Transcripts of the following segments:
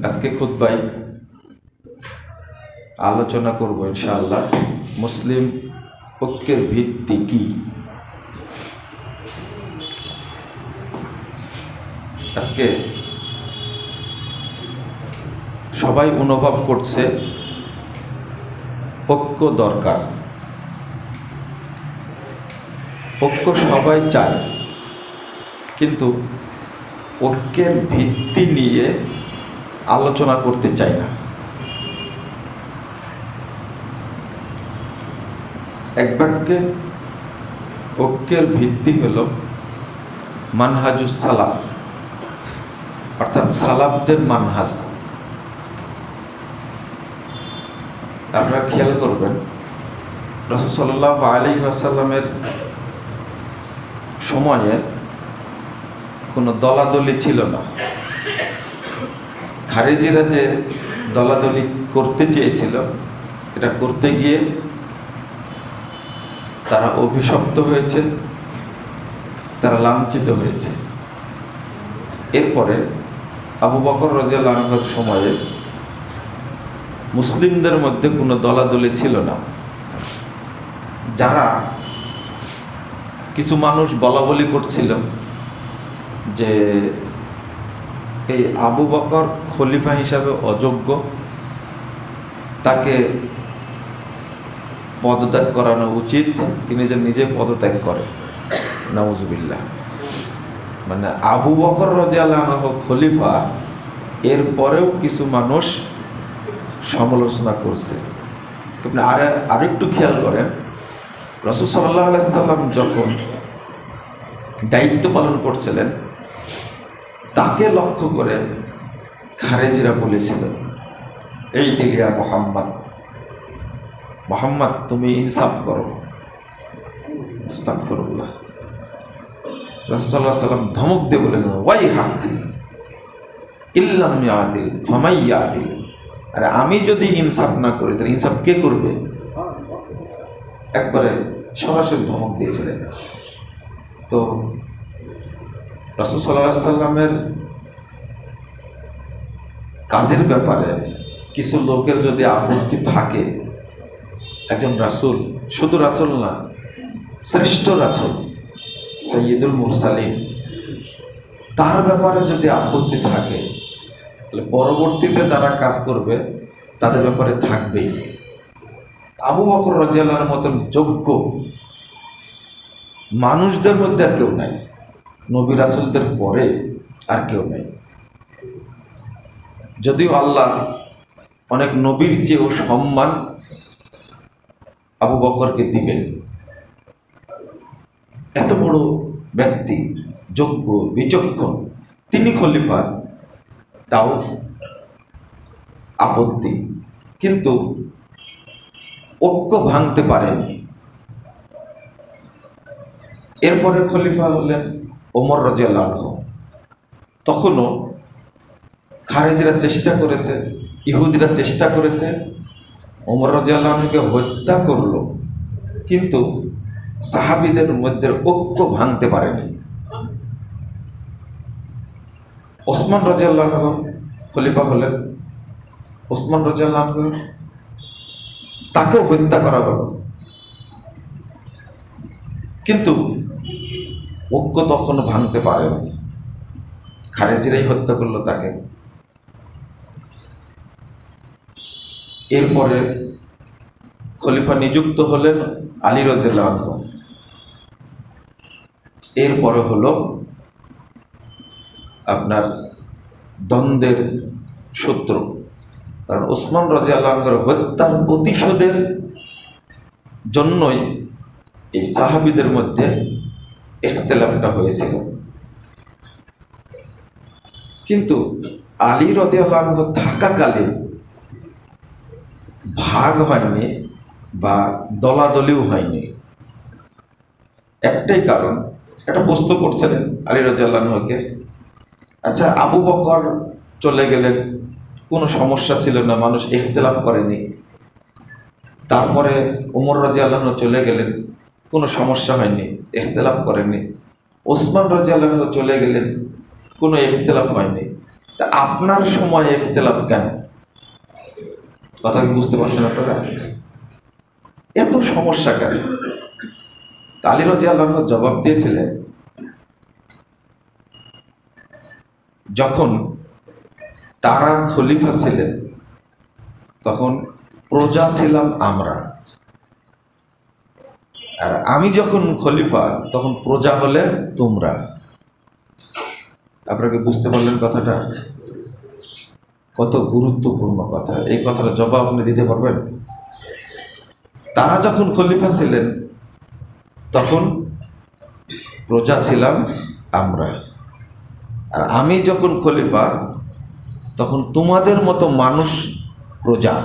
আজকে খুতবায় আলোচনা করব ইনশাআল্লাহ মুসলিম ঐক্যের ভিত্তি কি। আজকে সবাই অনুভব করছে ঐক্য দরকার, ঐক্য সবাই চায়, কিন্তু ঐক্যের ভিত্তি নিয়ে আলোচনা করতে চায় না। এক বাক্যে ঐক্যের ভিত্তি হল মানহাজুস সালাফ, অর্থাৎ সালাফদের মানহাজ। আপনারা খেয়াল করবেন রাসূল সাল্লাল্লাহু আলাইহি ওয়াসাল্লামের সময়ে কোনো দলাদলি ছিল না। খারেজিরা যে দলাদলি করতে চেয়েছিল, এটা করতে গিয়ে তারা অভিশপ্ত হয়েছে, তারা লাঞ্ছিত হয়েছে। এরপরে আবু বকর রাদিয়াল্লাহু আনহুর সময়ে মুসলিমদের মধ্যে কোনো দলাদলি ছিল না। যারা কিছু মানুষ বলাবলি করছিল যে এই আবু বকর খলিফা হিসাবে অযোগ্য, তাকে পদত্যাগ করানো উচিত, তিনি যে নিজে পদত্যাগ করে। নাউজুবিল্লাহ। মানে আবু বকর রাদিয়াল্লাহু আনহু খলিফা, এরপরেও কিছু মানুষ সমালোচনা করছে। আপনি আরেকটু খেয়াল করেন, রাসূল সাল্লাল্লাহু আলাইহি সাল্লাম যখন দায়িত্ব পালন করছিলেন, তাকে লক্ষ্য করে খারেজিরা বলেছিল, এই দিলিয়া মোহাম্মদ, মোহাম্মদ তুমি ইনসাফ করো। আস্তাগফিরুল্লাহ। রাসূল সাল্লাল্লাহু আলাইহি সাল্লাম ধমক দিয়ে বলেছেন, ওয়াই হাক ইল্লাম ইয়াদিল ফামাই ইয়াদিল। আরে আমি যদি ইনসাফ না করি তাহলে ইনসাফ কে করবে? একবারে সরাসরি ধমক দিয়েছিলেন। তো রাসূল সাল্লাল্লাহু আলাইহি সাল্লামের কাজের ব্যাপারে কিছু লোকের যদি আপত্তি থাকে, একজন রাসূল, শুধু রাসূল না, শ্রেষ্ঠ রাসূল সাইয়্যিদুল মুরসালিন, তার ব্যাপারে যদি আপত্তি থাকে, তাহলে পরবর্তীতে যারা কাজ করবে তাদের ব্যাপারে থাকবেই। আবু বকর রাদিয়াল্লাহু আনহুর মতন যোগ্য মানুষদের মধ্যে আর কেউ নাই, নবী রাসূলদের পরে আর কেউ নাই। যদিও আল্লাহ অনেক নবীর চেয়েও সম্মান আবু বকরকে দিবেন। এত বড় ব্যক্তি, যোগ্য, বিচক্ষণ, তিনি খলিফা, তাও আপত্তি। কিন্তু ঐক্য ভাঙতে পারেনি। এরপরে খলিফা হলেন ওমর রাদিয়াল্লাহু আনহু। তখনও খারেজিরা চেষ্টা করেছে, ইহুদিরা চেষ্টা করেছে, ওমর রাদিয়াল্লাহু আনহুকে হত্যা করলো, কিন্তু সাহাবীদের মধ্যে ঐক্য ভাঙতে পারেনি। ওসমান রাদিয়াল্লাহু আনহু খলিফা হলেন। ওসমান রাদিয়াল্লাহু আনহু, তাকেও হত্যা করা হলো, কিন্তু ঐক্য তখনও ভাঙতে পারেনি। খারেজিরাই হত্যা করলো তাকে। এরপরে খলিফা নিযুক্ত হলেন আলী রাদিয়াল্লাহু আনহু। এরপরে হলো আপনার দ্বন্দ্বের সূত্র, কারণ ওসমান রাদিয়াল্লাহু আনহুর হত্যার প্রতিশোধের জন্যই এই সাহাবীদের মধ্যে ইখতিলাফটা হয়েছিল। কিন্তু আলী রাদিয়াল্লাহু আনহু থাকাকালীন ভাগ হয়নি বা দলাদলিও হয়নি। একটাই কারণ, একটা প্রশ্ন করছিলেন আলী রাদিয়াল্লাহু আনহুকে, আচ্ছা আবু বকর চলে গেলেন, কোনো সমস্যা ছিল না, মানুষ ইখতিলাফ করেনি। তারপরে ওমর রাদিয়াল্লাহু আনহু চলে গেলেন, কোনো সমস্যা হয়নি, ইখতিলাফ করেননি। ওসমান রাদিয়াল্লাহু আনহু চলে গেলেন, কোনো ইখতিলাফ হয়নি। তা আপনার সময় ইখতিলাফ কেন? কথা কি বুঝতে পারছেন আপনারা? এত সমস্যা কেন? আলী রাদিয়াল্লাহু আনহু জবাব দিয়েছিলেন, যখন তারা খলিফা ছিলেন তখন প্রজা ছিলাম আমরা, আর আমি যখন খলিফা তখন প্রজা হলে তোমরা। আপনাকে বুঝতে পারলেন কথাটা? কত গুরুত্বপূর্ণ কথা! এই কথাটা জবাব আপনি দিতে পারবেন? তারা যখন খলিফা ছিলেন তখন প্রজা ছিলাম আমরা, আর আমি যখন খলিফা তখন তোমাদের মতো মানুষ প্রজা।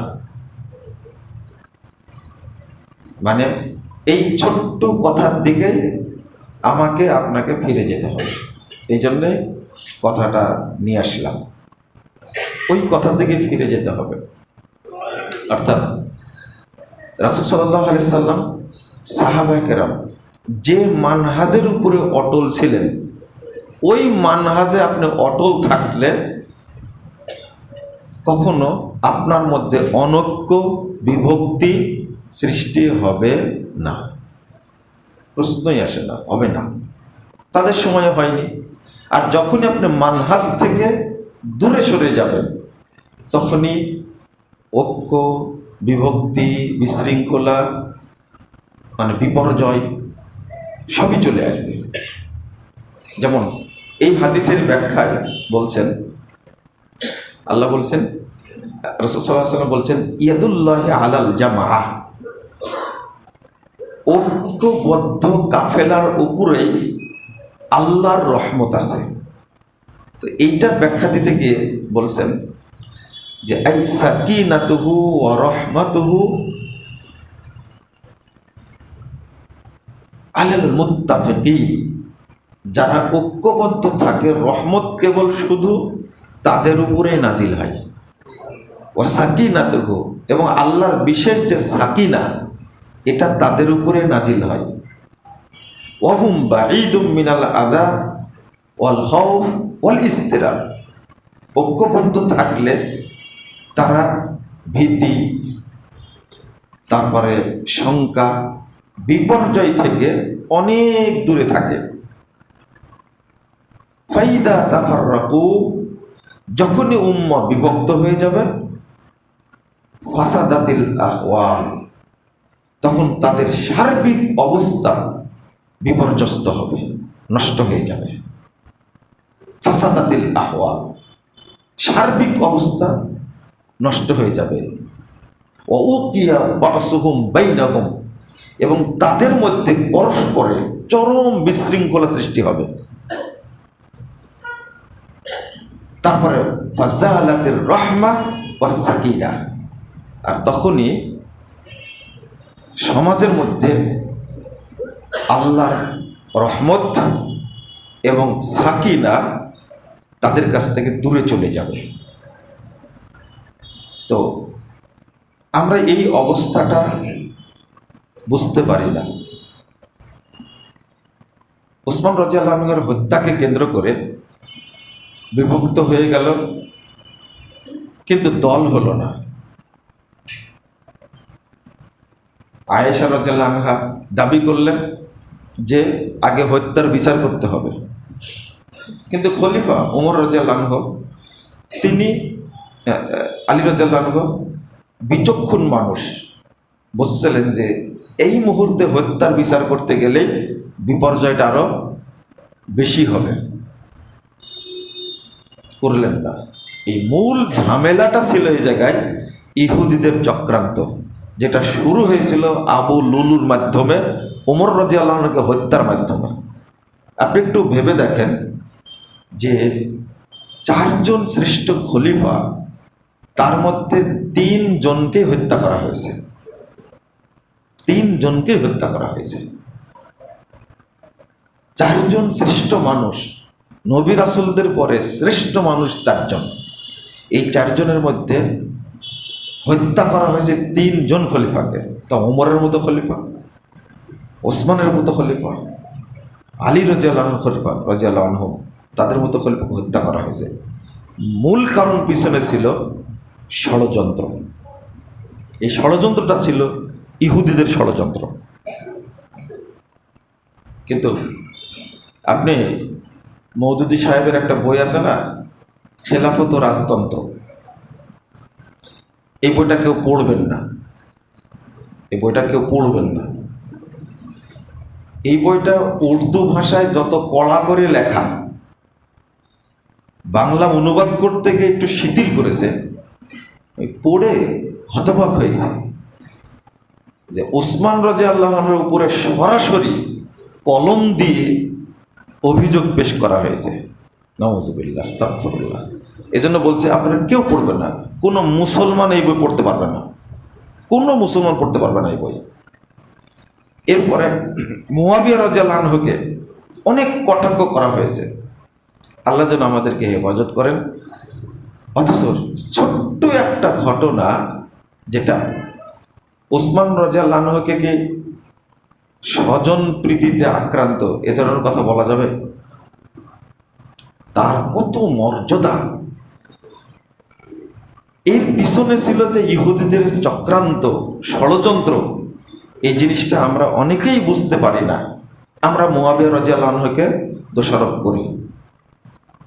মানে এই ছোট্ট কথার দিকে আমাকে আপনাকে ফিরে যেতে হবে, এই জন্যে কথাটা নিয়ে আসলাম। ওই কথার দিকে ফিরে যেতে হবে। অর্থাৎ রাসূল সাল্লাল্লাহু আলাইহি সাল্লাম, সাহাবায়ে কেরাম যে মানহাজের উপরে অটল ছিলেন, ওই মানহাজে আপনি অটল থাকলে কখনো আপনার মধ্যে অনৈক্য, বিভক্তি সৃষ্টি হবে না। প্রশ্নই আসে না, হবে না। তাদের সময় হয়নি। আর যখনই আপনি মানহাজ থেকে দূরে সরে যাবেন তখনই ঐক্য, বিভক্তি, বিশৃঙ্খলা, মানে বিপর্যয় সবই চলে আসবে। যেমন এই হাদিসের ব্যাখ্যায় বলছেন, আল্লাহ বলছেন, রাসূল সাল্লাল্লাহু আলাইহি ওয়াসাল্লাম বলছেন, ইয়াদুল্লাহি আলাল জামাআহ, ঐক্যবদ্ধ কাফেলার উপরেই আল্লাহর রহমত আছে। তো এইটার ব্যাখ্যা দিতে গিয়ে বলছেন যে আই সাকিনাতুহু ওয়া রাহমাতুহু আলাল মুত্তাফিকিন, যারা ঐক্যবদ্ধ থাকে রহমত কেবল শুধু তাদের উপরে নাজিল হয়। ওয়া সাকিনাতুহু, এবং আল্লাহর বিশেষ যে সাকিনা, এটা তাদের উপরে নাজিল হয়। ওয়া হুম বাঈদুম মিনাল আযা ওয়াল খাউফ ওয়াল ইসতিরাব, ঐক্যবদ্ধ থাকলে তারা ভীতি, তারপরে শঙ্কা, বিপর্যয় থেকে অনেক দূরে থাকে। ফাইদা তাফাররাকু, যখনই উম্মাহ বিভক্ত হয়ে যাবে, ফাসাদাতিল আহওয়াল, তখন তাদের সার্বিক অবস্থা বিপর্যস্ত হবে, নষ্ট হয়ে যাবে। ফাসাদাতিল আহওয়াল, সার্বিক অবস্থা নষ্ট হয়ে যাবে। ওয়া উকিয়া বাসুহুম বাইনাহুম, এবং তাদের মধ্যে পরস্পরে চরম বিশৃঙ্খলা সৃষ্টি হবে। তারপরে ফাজালাতির রাহমা ওয়াস সাকিনা, আর তখনই সমাজের মধ্যে আল্লাহর রহমত এবং সাকিনা তাদের কাছ থেকে দূরে চলে যাবে। তো আমরা এই অবস্থাটা বুঝতে পারি না। ওসমান রাদিয়াল্লাহু আনহুর হত্যাকে কেন্দ্র করে বিভক্ত হয়ে গেল, কিন্তু দল হলো না। আয়েশা রাদিয়াল্লাহু আনহা দাবি করলেন যে আগে হত্যার বিচার করতে হবে, কিন্তু খলিফা ওমর রাদিয়াল্লাহু আনহু, তিনি আলী রাদিয়াল্লাহু আনহু বিচক্ষণ মানুষ, বুঝছিলেন যে এই মুহূর্তে হত্যার বিচার করতে গেলেই বিপর্যয়টা আরো বেশি হবে, করলেন না। এই মূল ঝামেলাটা ছিল এই জায়গায় ইহুদিদের চক্রান্ত, যেটা শুরু হয়েছিল আবু লুলুর মাধ্যমে, ওমর রাদিয়াল্লাহু আনহুকে হত্যার মাধ্যমে। আপনি একটু ভেবে দেখেন যে 4 জন শ্রেষ্ঠ খলিফা, তার মধ্যে 3 জনকে হত্যা করা হয়েছে। 3 জনকে হত্যা করা হয়েছে। 4 জন শ্রেষ্ঠ মানুষ, নবী রাসূলদের পরে শ্রেষ্ঠ মানুষ 4 জন। এই 4 জনের মধ্যে হত্যা করা হয়েছে 3 জন খলিফাকে। তা ওমরের মতো খলিফা, ওসমানের মতো খলিফা, আলী রাদিয়াল্লাহু আনহু খলিফা রাদিয়াল্লাহু আনহু, তাদের মতো খলিফাকে হত্যা করা হয়েছে। মূল কারণ পিছনে ছিল ষড়যন্ত্র। এই ষড়যন্ত্রটা ছিল ইহুদিদের ষড়যন্ত্র। কিন্তু আপনি মওদুদী সাহেবের একটা বই আছে না, খেলাফত ও রাজতন্ত্র, এই বইটা কেউ পড়বেন না, এই বইটা কেউ পড়বেন না। এই বইটা উর্দু ভাষায় যত কড়া করে লেখা, বাংলা অনুবাদ করতে গিয়ে একটু শিথিল করেছে, পড়ে হতবাক হয়েছে যে ওসমান রাদিয়াল্লাহু আনহুর উপরে সরাসরি কলম দিয়ে অভিযোগ পেশ করা হয়েছে। নাউযুবিল্লাহ, আস্তাগফিরুল্লাহ। এজন্য বলছে আপনারা কেউ পড়বেন না, কোনো মুসলমান এই বই পড়তে পারবে না, কোনো মুসলমান পড়তে পারবে না এই বই। এরপরে মুআবিয়া রাদিয়াল্লাহু আনহুকে অনেক কটাক্ষ করা হয়েছে। আল্লাহ যেন আমাদেরকে হেফাজত করেন। অথচ ছোট্ট একটা ঘটনা, যেটা ওসমান রাদিয়াল্লাহু আনহুকে কি স্বজন প্রীতিতে আক্রান্ত, এ ধরনের কথা বলা যাবে? তার কত মর্যাদা! এর পিছনে ছিল যে ইহুদিদের চক্রান্ত, ষড়যন্ত্র। এই জিনিসটা আমরা অনেকেই বুঝতে পারি না। আমরা মুআবিয়া রাদিয়াল্লাহু আনহুকে দোষারোপ করি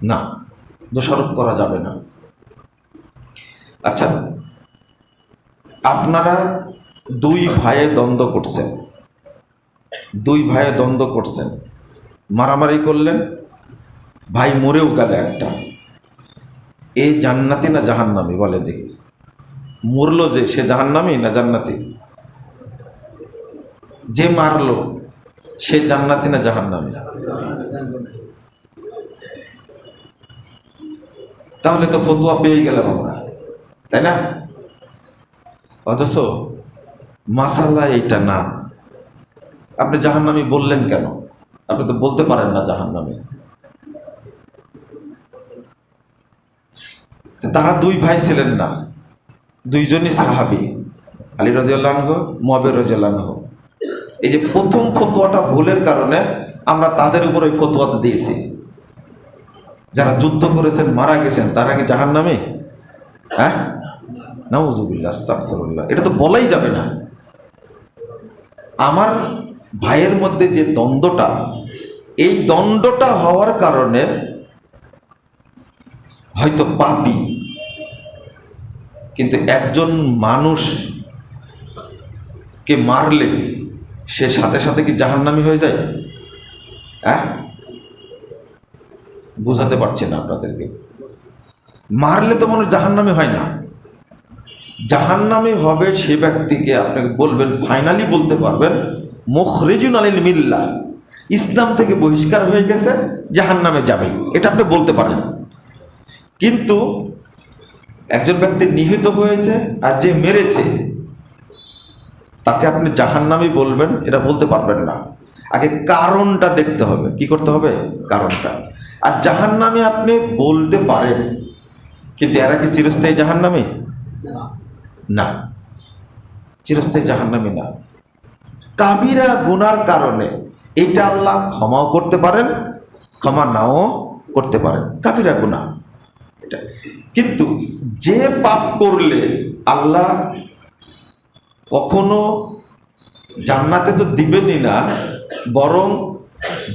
না, দোষারোপ করা যাবে না। আচ্ছা, আপনারা দুই ভাইয়ে দ্বন্দ্ব করছেন, দুই ভাইয়ে দ্বন্দ্ব করছেন, মারামারি করলেন, ভাই মরেও গেল একটা, এ জান্নাতি না জাহান্নামী? বলে দেখি, মরলো যে সে জাহান্নামী না জান্নাতি? যে মারলো সে জান্নাতি না জাহান্নামী? তাহলে তো ফতোয়া পেয়ে গেলাম আমরা, তাই না? অথচ মাসালা এইটা না। আপনি জাহান্নামী বললেন কেন? আপনি তো বলতে পারেন না জাহান্নামী। তারা দুই ভাই ছিলেন না, দুইজনই সাহাবী, আলী রাদিয়াল্লাহু আনহু, মুআবিয়া রাদিয়াল্লাহু আনহু। এই যে প্রথম ফতোয়াটা ভুলের কারণে আমরা তাদের উপর ওই ফতোয়াটা দিয়েছি। যারা যুদ্ধ করেছেন, মারা গেছেন, তারা কি জাহান্নামী? হ্যাঁ, নাউযুবিল্লাহ, আস্তাগফিরুল্লাহ। এটা তো বলাই যাবে না। আমার ভাইয়ের মধ্যে যে দ্বন্দ্বটা, এই দ্বন্দ্বটা হওয়ার কারণে হয়তো পাপী, কিন্তু একজন মানুষকে মারলে সে সাথে সাথে কি জাহান্নামী হয়ে যায়? হ্যাঁ, বুঝাতে পারছি না আপনাদেরকে। মারলে তো মানুষ জাহান্নামী হয় না। জাহান্নামী হবে সে ব্যক্তিকে আপনাকে বলবেন, ফাইনালি বলতে পারবেন, মুখরিজুন আনিল মিল্লাহ, ইসলাম থেকে বহিষ্কার হয়ে গেছে, জাহান্নামে যাবে, এটা আপনি বলতে পারেন। কিন্তু একজন ব্যক্তি নিহত হয়েছে আর যে মেরেছে তাকে আপনি জাহান্নামী বলবেন, এটা বলতে পারবেন না। আগে কারণটা দেখতে হবে। কি করতে হবে? কারণটা। আর জাহান্নামী আপনি বলতে পারেন, কিন্তু এরা কি চিরস্থায়ী জাহান্নামী? না, চিরস্থায়ী জাহান্নামী না। কাবিরা গুনার কারণে এটা আল্লাহ ক্ষমাও করতে পারেন, ক্ষমা নাও করতে পারেন, কাবিরা গুনাহ এটা। কিন্তু যে পাপ করলে আল্লাহ কখনো জান্নাতে তো দিবেনই না, বরং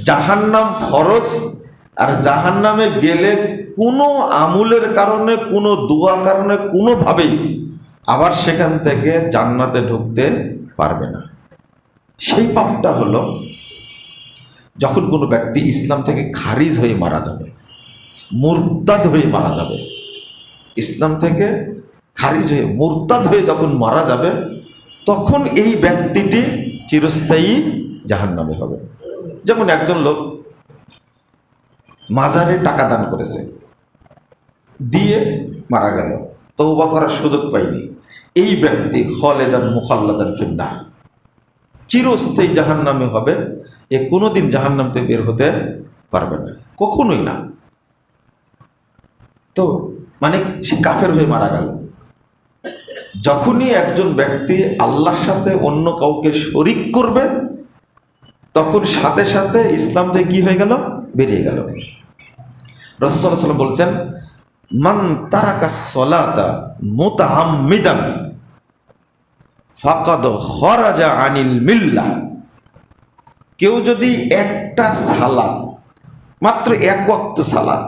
জাহান্নাম ফরজ। আর জাহান্নামে গেলে কোনো আমলের কারণে, কোনো দোয়া কারণে, কোনোভাবেই আবার সেখান থেকে জান্নাতে ঢুকতে পারবে না। সেই পাপটা হলো যখন কোনো ব্যক্তি ইসলাম থেকে খারিজ হয়ে মারা যাবে, মুরতাদ হয়ে মারা যাবে। ইসলাম থেকে খারিজ হয়ে মুরতাদ হয়ে যখন মারা যাবে, তখন এই ব্যক্তিটি চিরস্থায়ী জাহান্নামে হবে। যেমন একজন লোক মাজারে টাকা দান করেছে, দিয়ে মারা গেল, তওবা করার সুযোগ পায়নি, এই ব্যক্তি খালিদান মুখাল্লাদান ফিন্নার, চিরস্থায়ী জাহান্নামে হবে। এ কোনোদিন জাহান্নাম থেকে বের হতে পারবে না, কখনোই না। তো মানে সে কাফের হয়ে মারা গেল। যখনই একজন ব্যক্তি আল্লাহর সাথে অন্য কাউকে শরিক করবে, তখন সাথে সাথে ইসলাম থেকে কি হয়ে গেল? বেরিয়ে গেল। রাসূলুল্লাহ সাল্লাল্লাহু আলাইহি ওয়াসাল্লাম বলছেন, মান তারাকা সলাতা মুতাআম্মিদান ফাকাদ খরাজা আনিল মিল্লাহ। কেউ যদি একটা সালাত, মাত্র এক ওয়াক্ত সালাত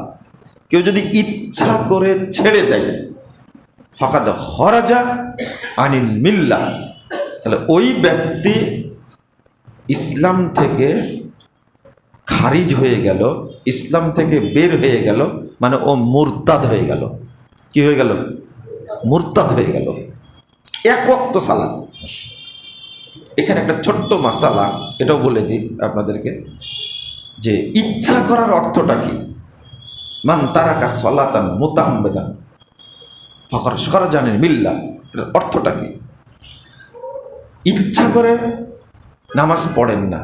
কেউ যদি ইচ্ছা করে ছেড়ে দেয়, ফাকাদ খরাজা আনিল মিল্লাহ, তাহলে ওই ব্যক্তি ইসলাম থেকে খারিজ হয়ে গেল, ইসলাম থেকে বের হয়ে গেল, মানে ও মুরতাদ হয়ে গেল। কি হয়ে গেল? মুরতাদ হয়ে গেল। এক ওয়াক্ত সালাত। এখানে একটা ছোট্ট মাসালা, এটাও বলে দিই আপনাদেরকে, যে ইচ্ছা করার অর্থটা কি। মান তারাকা সলাতান মুতাআম্মিদান ফাকাদ খরাজা আনিল মিল্লাহ, এটার অর্থটা কি? ইচ্ছা করে নামাজ পড়েন না,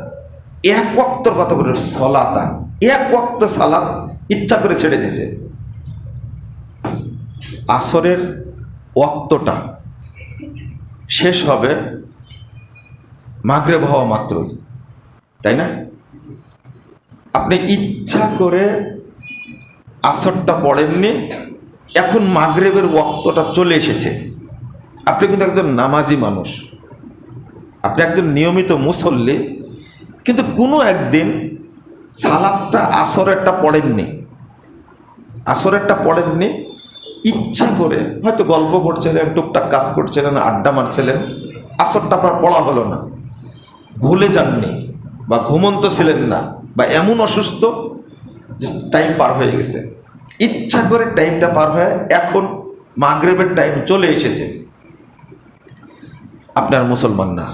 এক ওয়াক্তর কথা বলে সলাতান, এক ওয়াক্ত সালাত ইচ্ছা করে ছেড়ে দিছে। আসরের ওয়াক্তটা শেষ হবে মাগরিব হওয়া মাত্রই, তাই না? আপনি ইচ্ছা করে আসরটা পড়েননি, এখন মাগরিবের ওয়াক্তটা চলে এসেছে। আপনি কিন্তু একজন নামাজি মানুষ, আপনি একজন নিয়মিত মুসল্লি, কিন্তু কোনো একদিন সালাতটা আসরেরটা পড়েননি, আসরেরটা পড়েননি, ইচ্ছা করে হয়তো গল্প করছিলেন, টুকটাক কাজ করছিলেন, আড্ডা মারছিলেন, আসরটা আপনার পড়া হলো না, ভুলে যাননি বা ঘুমন্ত ছিলেন না, বা এমন অসুস্থ যে টাইম পার হয়ে গেছে, ইচ্ছা করে টাইমটা পার হয়ে এখন মাগরিবের টাইম চলে এসেছে, আপনি আর মুসলমান না,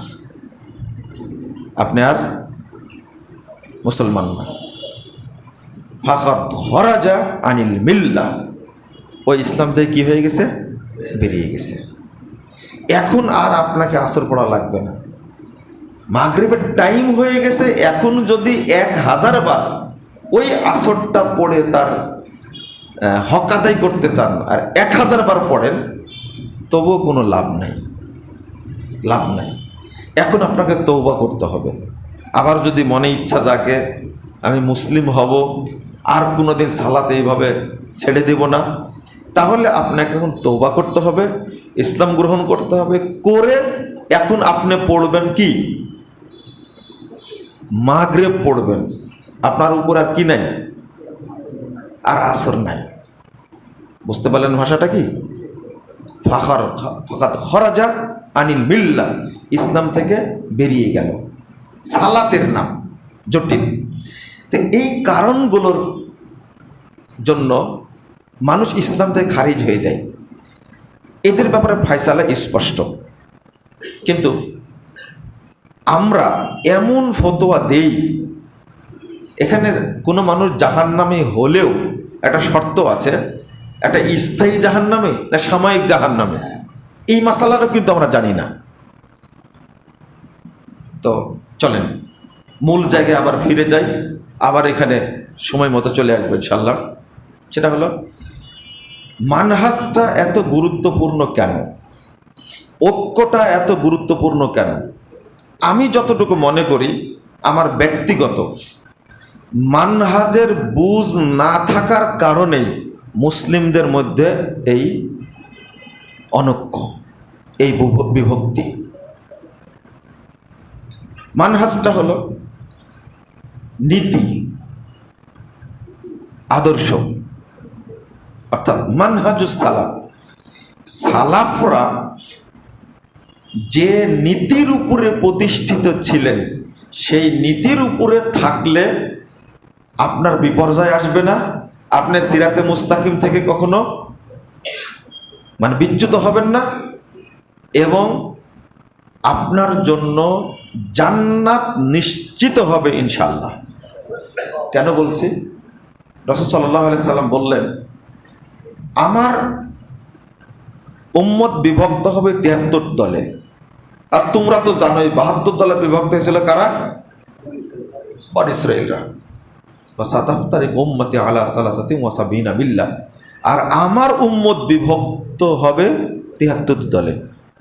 আপনি আর মুসলমান না। ফাকাদ খরাজা আনিল মিল্লাহ, ওই ইসলাম থেকে কি হয়ে গেছে? বেরিয়ে গেছে। এখন আর আপনাকে আসর পড়া লাগবে না, মাগরিবের টাইম হয়ে গেছে। এখন যদি 1000 বার ওই আসরটা পড়ে তার হক আদায় করতে চান, আর 1000 বার পড়েন, তবুও কোনো লাভ নাই, লাভ নাই। এখন আপনাকে তওবা করতে হবে। আবার যদি মনে ইচ্ছা জাগে আমি মুসলিম হব, আর কোনো দিন সালাত এইভাবে ছেড়ে দেব না, তাহলে আপনাকে এখন তওবা করতে হবে, ইসলাম গ্রহণ করতে হবে। করে এখন আপনি পড়বেন কি? মাগরিব পড়বেন। আপনার উপর আর কি নাই? আর আসর নাই। বুঝতে পারলেন ভাষাটা কি? ফাকাদ খরাজা আনিল মিল্লাহ, ইসলাম থেকে বেরিয়ে গেল। সালাতের নাম জটিল। তো এই কারণগুলোর জন্য মানুষ ইসলাম থেকে খারিজ হয়ে যায়। এদের ব্যাপারে ফায়সালা স্পষ্ট, কিন্তু আমরা এমন ফতোয়া দেই, এখানে কোনো মানুষ জাহান্নামী হলেও একটা শর্ত আছে, একটা স্থায়ী জাহান্নামে না সাময়িক জাহান্নামে, এই মাসালাটা কিন্তু আমরা জানি না। তো চলেন মূল জায়গায় আবার ফিরে যাই, আবার এখানে সময় মতো চলে আসবো ইনশাল্লাহ। সেটা হলো মানহাজটা এত গুরুত্বপূর্ণ কেন, ঐক্যটা এত গুরুত্বপূর্ণ কেন? আমি যতটুকু মনে করি আমার ব্যক্তিগত, মানহাজের বুঝ না থাকার কারণেই মুসলিমদের মধ্যে এই অনৈক্য, এই বিভক্তি। মানহাজটা হলো নীতি, আদর্শ, অর্থাৎ মানহাজুস সালাফ। সালাফরা যে নীতির উপরে প্রতিষ্ঠিত ছিলেন, সেই নীতির উপরে থাকলে আপনার বিপর্যয় আসবে না, আপনি সিরাতে মুস্তাকিম থেকে কখনো বিচ্যুত হবেন না, এবং আপনার জন্য জান্নাত নিশ্চিত হবে ইনশাআল্লাহ। কেন বলছি? রাসূল সাল্লাল্লাহু আলাইহি সাল্লাম বললেন, আমার উম্মত বিভক্ত হবে 73 দলে, আর তোমরা তো জানোই 72 দলে বিভক্ত হয়েছিল কারা? বনী ইসরাঈলরা। ওয়াসাতাফতারিকু উম্মতি আলা সালাসাতিন ওয়া সাবিনা মিল্লাহ, আর আমার উম্মত বিভক্ত হবে 73 দলে,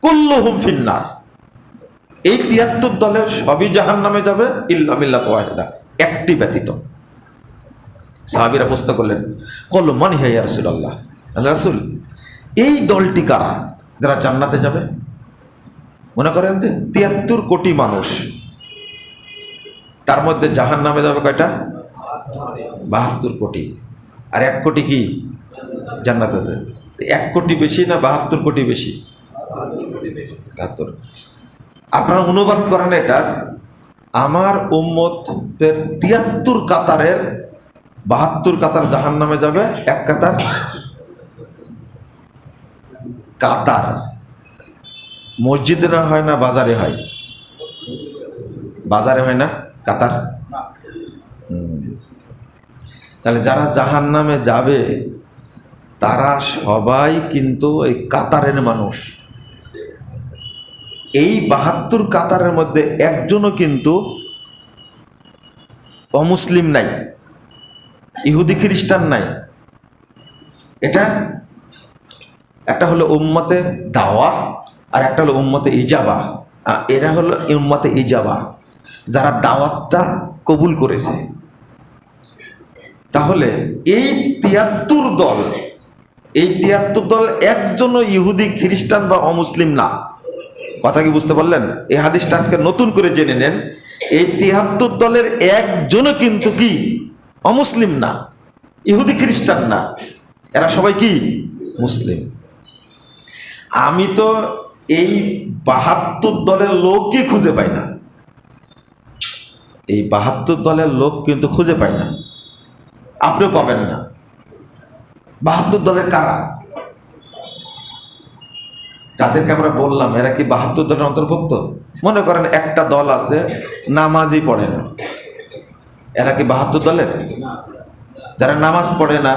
কুল্লুহুম ফিন্নার। এই 73 দলের সবই জাহান্নামে যাবে, ইল্লা মিল্লাত ওয়াহিদা, একটি ব্যতীত। সাহাবীরা প্রশ্ন করলেন, কল মান হিয়া ইয়া রাসূলুল্লাহ, আল্লাহ রাসূল, এই দলটি কারা যারা জান্নাতে যাবে? মনে করেন যে ৭৩ কোটি মানুষ, তার মধ্যে জাহান্নামে যাবে কয়টা? ৭২ কোটি। আর ১ কোটি কি জান্নাতে যাবে? ১ কোটি বেশি না ৭২ কোটি বেশি? ৭২। আপনারা অনুবাদ করেন এটার, আমার উম্মতের ৭৩ কাতারের ৭২ কাতার জাহান্নামে যাবে, ১ কাতার কাতার মসজিদে না হয় না বাজারে হয়? বাজারে হয় না কাতার? তাহলে যারা জাহান্নামে যাবে তারা সবাই কিন্তু এই কাতারের মানুষ। এই ৭২ কাতারের মধ্যে একজনও কিন্তু অমুসলিম নাই, ইহুদি খ্রিস্টান নাই। এটা একটা হলো উম্মতে দাওয়া, আর একটা হলো উম্মতে ইজাবা। এরা হলো উম্মতে ইজাবা, যারা দাওয়াতটা কবুল করেছে। তাহলে এই ৭৩ দল, এই ৭৩ দল একজনও ইহুদি খ্রিস্টান বা অমুসলিম না। কথা কি বুঝতে পারলেন? এই হাদিসটা আজকে নতুন করে জেনে নেন। এই ৭৩ দলের একজনও কিন্তু কি অমুসলিম না, ইহুদি খ্রিস্টান না, এরা সবাই কি মুসলিম। আমি তো এই ৭২ দলের লোকই খুঁজে পাই না, এই ৭২ দলের লোক কিন্তু খুঁজে পাই না, আপনিও পাবেন না। ৭২ দলের কারা? যাদেরকে আমরা বললাম এরা কি ৭২ দলের অন্তর্ভুক্ত? মনে করেন একটা দল আছে নামাজই পড়ে না, এরা কি ৭২ দলের? যারা নামাজ পড়ে না,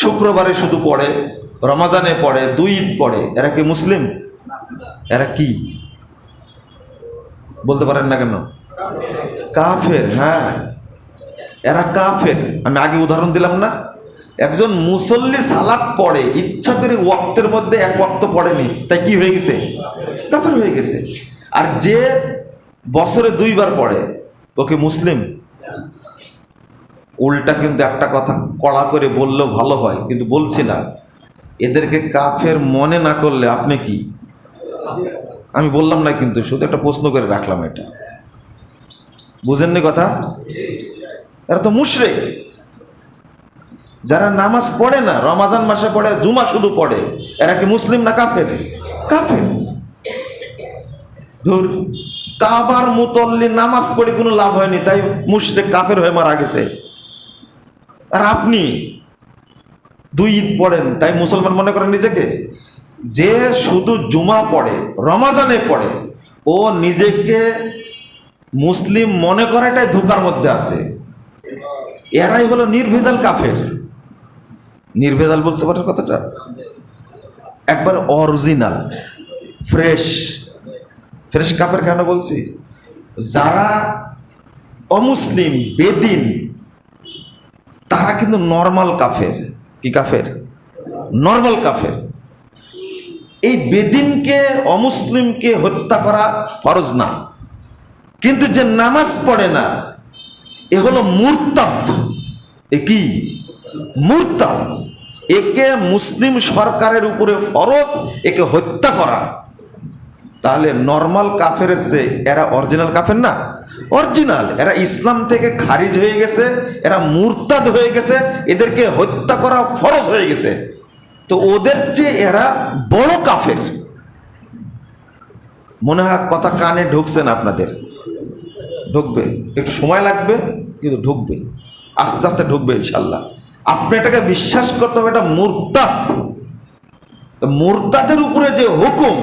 শুক্রবারে শুধু পড়ে, রমাজানে পড়ে, 2 ঈদ পড়ে, এরা কি মুসলিম? এরা কি বলতে পারেন না কেন? কাফের। হ্যাঁ, এরা কাফের। আমি আগে উদাহরণ দিলাম না, একজন মুসল্লি সালাত পড়ে, ইচ্ছা করে ওয়াক্তের মধ্যে 1 ওয়াক্ত পড়েনি, তাই কি হয়ে গেছে? কাফের হয়ে গেছে। আর যে বছরে 2 বার পড়ে, ওকে মুসলিম? উল্টা কিন্তু একটা কথা কড়া করে বললেও ভালো হয়, কিন্তু বলছি না। এদেরকে কাফের মনে না করলে আপনি কি? আমি বললাম না, কিন্তু শুধু একটা প্রশ্ন করে রাখলাম। এটা বুঝেননি কথা? এরা তো মুশরিক। যারা নামাজ পড়ে না, রমাদান মাসে পড়ে, জুমা শুধু পড়ে, এরা কি মুসলিম না কাফের? কাফের। ধুর, কাবার মুতল্লি নামাজ পড়ে কোনো লাভ হয়নি, তাই মুশরিক কাফের হয়ে মারা গেছে। আর আপনি 2 ঈদ পড়েন, তাই মুসলমান মনে করেন নিজেকে? যে শুধু জুমা পড়ে, রমাজানে পড়ে, ও নিজেকে মুসলিম মনে করাটাই ধোঁকার মধ্যে আছে। এরাই হলো নির্ভেজাল কাফের। নির্ভেজাল বলতে পারেন কথাটা? একবার অরিজিনাল ফ্রেশ। ফ্রেশ কাফের কেন বলছি? যারা অমুসলিম বেদিন, তারা কিন্তু নর্মাল কাফের। কি কাফের? নর্মাল কাফের। এই বেদিনকে, অমুসলিমকে হত্যা করা ফরজ না, কিন্তু যে নামাজ পড়ে না এ হলো মুরতাদ। এ কি? মুরতাদ। একে মুসলিম সরকারের উপরে ফরজ একে হত্যা করা। তাহলে নর্মাল কাফের চেয়ে এরা অরিজিনাল কাফের না? অরিজিনাল। এরা ইসলাম থেকে খারিজ হয়ে গেছে, এরা মুরতাদ হয়ে গেছে, এদেরকে হত্যা করা ফরজ হয়ে গেছে। তো ওদের চেয়ে এরা বড় কাফের। মনে হয় কথা কানে ঢুকছে না আপনাদের? ঢুকবে, একটু সময় লাগবে, কিন্তু ঢুকবে, আস্তে আস্তে ঢুকবে ইনশাল্লাহ। আপনি এটাকে বিশ্বাস করতে হবে, এটা মুরতাদ। তো মুরতাদের উপরে যে হুকুম,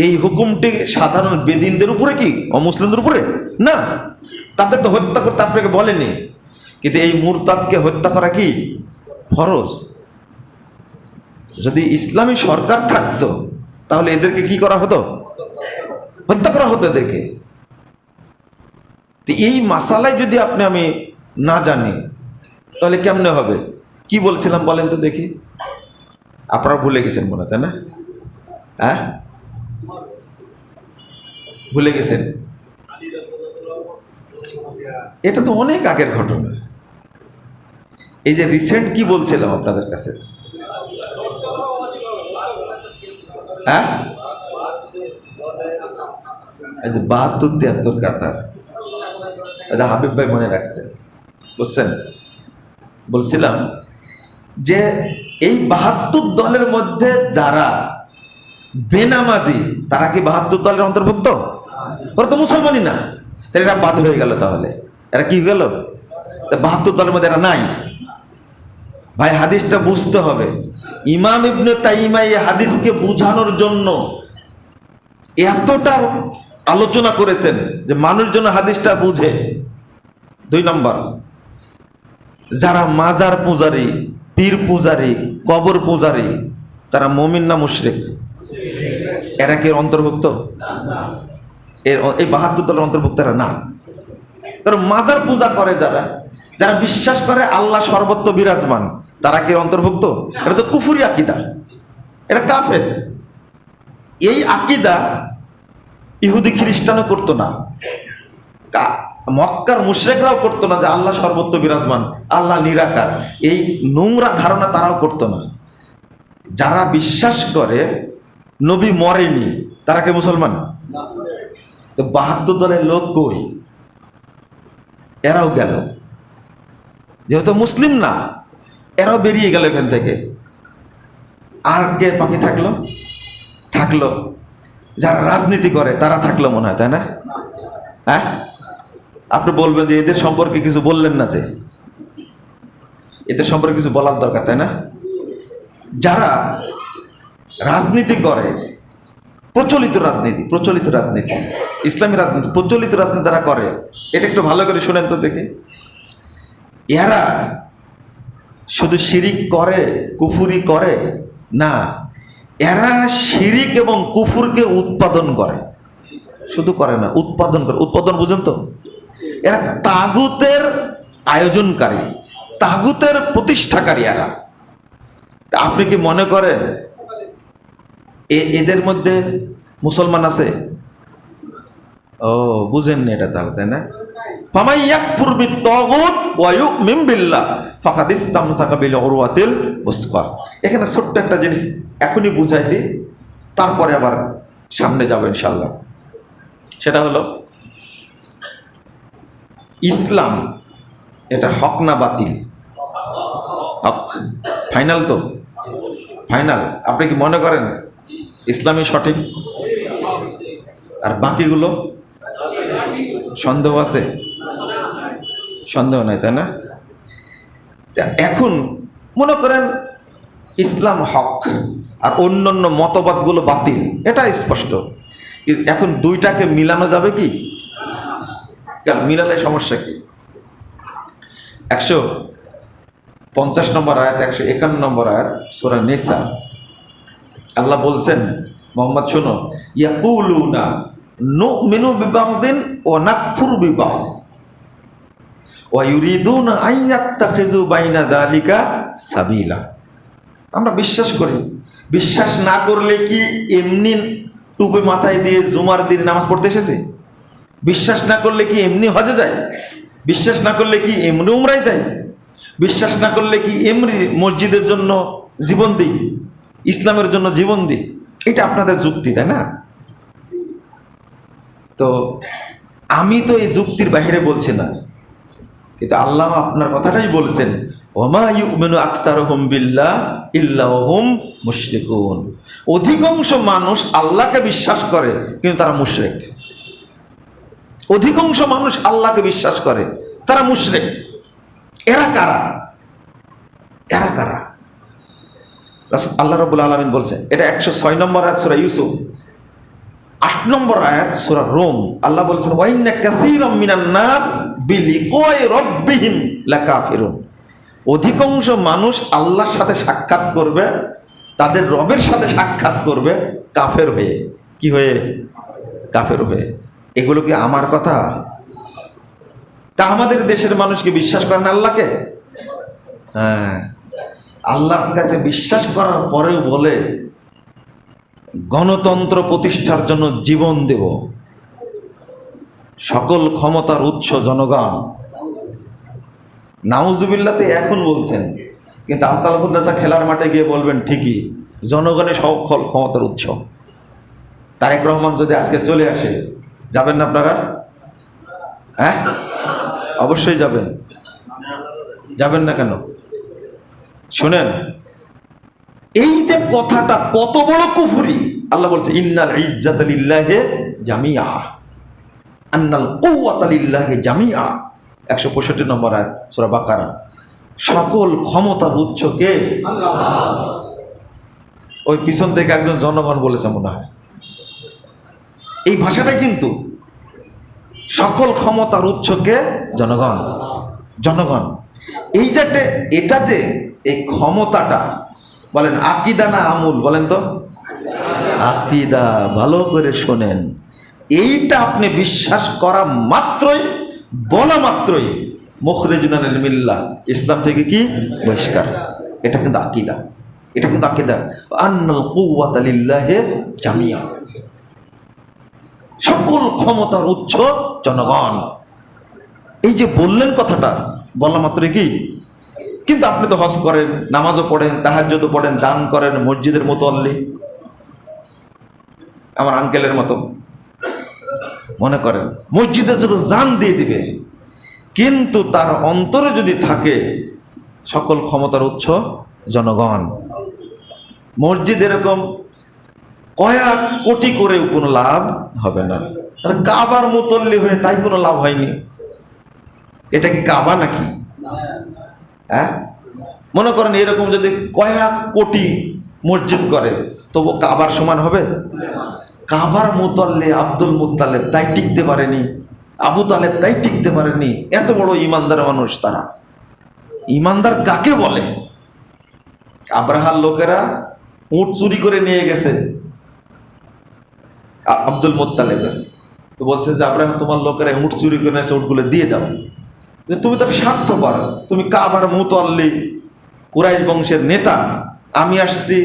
এই হুকুমটি সাধারণ বেদিনদের উপরে কি অমুসলিমদের উপরে না? তাদের তো হত্যা করতে আপনাকে বলেনি, কিন্তু এই মুরতাদকে হত্যা করা কি ফরজ। যদি ইসলামী সরকার থাকতো তাহলে এদেরকে কি করা হতো? হত্যা করা হতো এদেরকে। তো এই মাসালায় যদি আমি না জানি তাহলে কেমনে হবে? কি বলছিলাম বলেন তো দেখি? আপনারা ভুলে গেছেন মনে, তাই না? হ্যাঁ, ভুলে গেছেন? এটা তো অনেক আগের ঘটনা। এই যে রিসেন্ট কি বলছিলাম আপনাদের কাছে, হ্যাঁ, এই যে 72-73 কাতার, এটা হাবিব ভাই মনে রাখছে, বুঝছেন? বলছিলাম যে এই 72 দলের মধ্যে যারা বেনামাজি তারা কি 72 দলের অন্তর্ভুক্ত? ওরা তো মুসলমানই না, তাহলে এরা বাদ হয়ে গেল। তাহলে এরা কি গেল? 72 দলের মধ্যে এরা নাই। ভাই হাদিসটা বুঝতে হবে। ইমাম ইবনে তাইমিয়া এই হাদিসকে বোঝানোর জন্য এতটা আলোচনা করেছেন যে মানুষ যেন হাদিসটা বুঝে। 2 নম্বর, যারা মাজার পূজারী, পীর পূজারী, কবর পূজারী, তারা মুমিন না মুশরিক? এরা কি অন্তর্ভুক্ত? এই 72 দলের অন্তর্ভুক্ত এরা না। কারণ মাজার পূজা করে যারা, যারা বিশ্বাস করে আল্লাহ সর্বত্র বিরাজমান, তারা কি অন্তর্ভুক্ত? এটা তো কুফরি আকীদা, এটা কাফের। এই আকীদা ইহুদি খ্রিস্টানও করতো না, মক্কার মুশরিকরাও করতো না যে আল্লাহ সর্বত্র বিরাজমান, আল্লাহ নিরাকার। এই নোংরা ধারণা তারাও করতো না। যারা বিশ্বাস করে নবী মরেনি, তারা কি মুসলমান? তো 72 দলের লোক কই? এরাও গেল, যেহেতু মুসলিম না, এরাও বেরিয়ে গেল এখান থেকে। আর কে বাকি থাকলো যারা রাজনীতি করে, তারা থাকলো মনে হয়, তাই না? হ্যাঁ, আপনি বলবেন যে এদের সম্পর্কে কিছু বললেন না, যে এদের সম্পর্কে কিছু বলার দরকার, তাই না? যারা রাজনীতি করে, প্রচলিত রাজনীতি, ইসলামী রাজনীতি, প্রচলিত রাজনীতি যারা করে, এটা একটু ভালো করে শুনেন তো দেখি। এরা শুধু শিরিক করে, কুফুরি করে না, এরা শিরিক এবং কুফুরকে উৎপাদন করে। শুধু করে না, উৎপাদন করে। উৎপাদন বুঝেন তো? এরা তাগুতের আয়োজনকারী, তাগুতের প্রতিষ্ঠাকারী এরা। তা আপনি কি মনে করেন এদের মধ্যে মুসলমান আছে? ও, বুঝেননি এটা তাহলে, তাই না? ফামান ইয়াকফুর বিত-তাগুত ওয়া ইউমিন বিল্লাহ ফাকাদ ইসতামসাকা বিল উরওয়াতিল উসকা। এখানে ছোট্ট একটা জিনিস এখনই বুঝাই দিই, তারপরে আবার সামনে যাব ইনশাআল্লাহ। সেটা হলো, ইসলাম এটা হক না বাতিল? হক, ফাইনাল তো, ফাইনাল। আপনি কি মনে করেন ইসলামই সঠিক আর বাকিগুলো সন্দেহ আছে? সন্দেহ নাই, তাই না? এখন মনে করেন ইসলাম হক আর অন্যান্য মতবাদগুলো বাতিল, এটা স্পষ্ট। এখন দুইটাকে মিলানো যাবে কি? মিলালে সমস্যা কি? 150 নম্বর আয়াত, 151 নম্বর আয়াত সূরা নিসা, আল্লাহ বলছেন, মোহাম্মদ শোনো, ইয়াকুলুনা নুমিনু বিবাদিন ওয়া নাকফুরু বিবাস ওয়া ইউরিদুনা আন ইয়াত্তাখিযু বাইনা যালিকা সাবিলা। আমরা বিশ্বাস করি। বিশ্বাস না করলে কি এমনি টুপি মাথায় দিয়ে জুমার দিন নামাজ পড়তে এসেছে? বিশ্বাস না করলে কি এমনি হজে যায়? বিশ্বাস না করলে কি এমনি উমরায় যায়? বিশ্বাস না করলে কি এমনি মসজিদের জন্য জীবন দিই, ইসলামের জন্য জীবন দিই? এটা আপনাদের যুক্তি, তাই না? তো আমি তো এই যুক্তির বাইরে বলছি না, কিন্তু আল্লাহ আপনার কথাটাই বলছেন, ওমা ইউমিনু আকসারুহুম বিল্লাহ ইল্লা হুম মুশরিকুন। অধিকাংশ মানুষ আল্লাহকে বিশ্বাস করে কিন্তু তারা মুশরিক। অধিকাংশ মানুষ আল্লাহকে বিশ্বাস করে, তারা মুশরিক। এরা কারা? এরা কারা? আল্লাহ রাব্বুল আলামিন বলছেন, এটা 106 নম্বর আয়াত সূরা ইউসুফ, 8 নম্বর আয়াত সূরা রোম। আল্লাহ বলছেন, ওয়া ইন্না কাসীরাম মিনান নাস বিলিকাই রাব্বিহিম লাকাফিরুন। অধিকাংশ মানুষ আল্লাহর সাথে সাক্ষাৎ করবে, তাদের রবের সাথে সাক্ষাৎ করবে কাফের হয়ে। কি হয়ে? কাফের হয়ে। এগুলো কি আমার কথা? তা আমাদের দেশের মানুষ কি বিশ্বাস করেন আল্লাহকে? হ্যাঁ, আল্লাহর কাছে বিশ্বাস করার পরেও বলে গণতন্ত্র প্রতিষ্ঠার জন্য জীবন দেব, সকল ক্ষমতার উৎস জনগণ। নাউজুবিল্লাতে এখন বলছেন, কিন্তু আলতাফুন্নেসা খেলার মাঠে গিয়ে বলবেন ঠিকই জনগণের সকল ক্ষমতার উৎস। তারেক রহমান যদি আজকে চলে আসে, যাবেন না আপনারা? হ্যাঁ, অবশ্যই যাবেন। যাবেন না কেন? শুনেন, এই যে কথাটা কত বড় কুফরি। আল্লাহ বলছে ইন্নাল ইজ্জাতা লিল্লাহি জামিআ, আন্নাল কুওয়াতা লিল্লাহি জামিআ, 165 নম্বর আয়াত সূরা বাকারা। সকল ক্ষমতার উৎস কে? আল্লাহ। ওই পিছন থেকে একজন জনগণ বলেছে মনে হয়, এই ভাষাটাই কিন্তু সকল ক্ষমতার উৎস কে? জনগণ। জনগণ। এই যে এটা যে এই ক্ষমতাটা, বলেন আকীদা না আমল? বলেন তো। আকীদা। ভালো করে শোনেন, এইটা আপনি বিশ্বাস করা মাত্রই, বলা মাত্রই মুখরিজুন আনিল মিল্লাহ, ইসলাম থেকে কি বহিষ্কার। এটা কিন্তু আকীদা। এটা কিন্তু আকীদা। আন্নাল কুওয়াতা লিল্লাহি জামিআ, সকল ক্ষমতার উৎস জনগণ। এই যে বললেন কথাটা, বলা মাত্রই কি? কিন্তু আপনি তো হজ করেন, নামাজও পড়েন, তাহাজ্জুদও পড়েন, দান করেন, মসজিদের মুতাল্লি, আমার আঙ্কেলের মতো মনে করেন মসজিদের জন্য জান দিয়ে দিবে, কিন্তু তার অন্তরে যদি থাকে সকল ক্ষমতার উৎস জনগণ, মসজিদ এরকম কয়েক কোটি করেও কোনো লাভ হবে না। আর কাবার মুতল্লি হয়ে তাই কোনো লাভ হয়নি। এটা কি কাবা নাকি? হ্যাঁ, মনে করেন এরকম যদি কয়েক কোটি মসজিদ করে, তবু কাবার সমান হবে? কাবার মুতল্লি আব্দুল মুত্তালেব তাই টিকতে পারেনি, আবু তালেব তাই টিকতে পারেনি। এত বড় ইমানদার মানুষ তারা। ইমানদার কাকে বলে? আব্রাহার লোকেরা উট চুরি করে নিয়ে গেছে আব্দুল মুত্তালেবের, তো বলছে যে আব্রাহাম, তোমার লোকেরা উট চুরি করে নিয়েছে, উটগুলো দিয়ে দাও। যে তুমি তার স্বার্থপর, তুমি কাবার মুতল্লি, কুরাইশ বংশের নেতা, আমি আসছি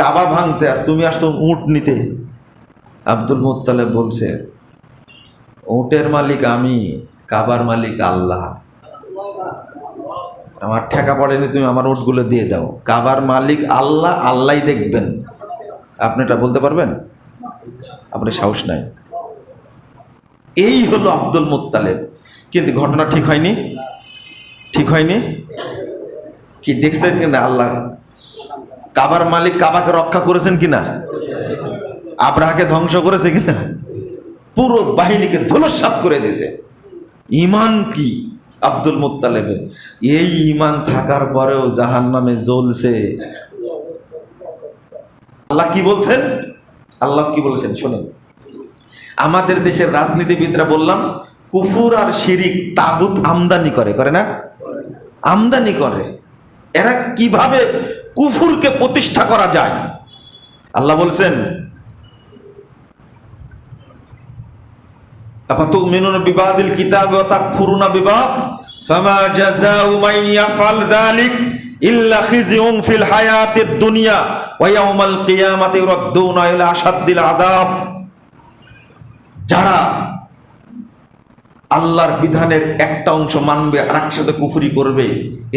কাবা ভাঙতে আর তুমি আসছো উট নিতে। আব্দুল মুত্তালেব বলছে, উটের মালিক আমি, কাবার মালিক আল্লাহ। আমার ঠেকা পড়েনি, তুমি আমার উটগুলো দিয়ে দাও। কাবার মালিক আল্লাহ, আল্লাহই দেখবেন। আপনি এটা বলতে পারবেন? আপনার সাহস নাই। এই হলো আব্দুল মুত্তালেব। কিন্তু ঘটনা ঠিক হয়নি, ঠিক হয়নি। কি দেখছেন কিনা? আল্লাহ কাবার মালিক কাবাকে রক্ষা করেছেন কিনা? আব্রাহাকে ধ্বংস করেছে কিনা? পুরো বাহিনীকে ধূলিসাৎ করে দিয়েছে। ঈমান কি আব্দুল মুত্তালেবের? এই ঈমান থাকার পরেও জাহান্নামে জ্বলছে। আল্লাহ কি বলছেন? আল্লাহ কি বলেছেন শুনুন। আমাদের দেশের রাজনীতিবিদরা, বললাম, কুফুর আর শিরিক তাগুত আমদানি করে, করে না? আমদানি করে। এরা কিভাবে কুফুরকে প্রতিষ্ঠা করা যায়? আল্লাহ বলছেন, আফাতুমিনুনা বিবাদিল কিতাবি ওয়া তাকফুরুনা বিবাদ ফামা জাযাউ মান ইয়াফআল যালিক ইল্লা খিজিউন ফিল হায়াতিদ দুনিয়া ওয়া ইয়াউমাল কিয়ামাতি ইউরাদ্দুনা ইলা আশাদ্দিল আযাব। যারা আল্লাহর বিধানের একটা অংশ মানবে আর একসাথে কুফরি করবে,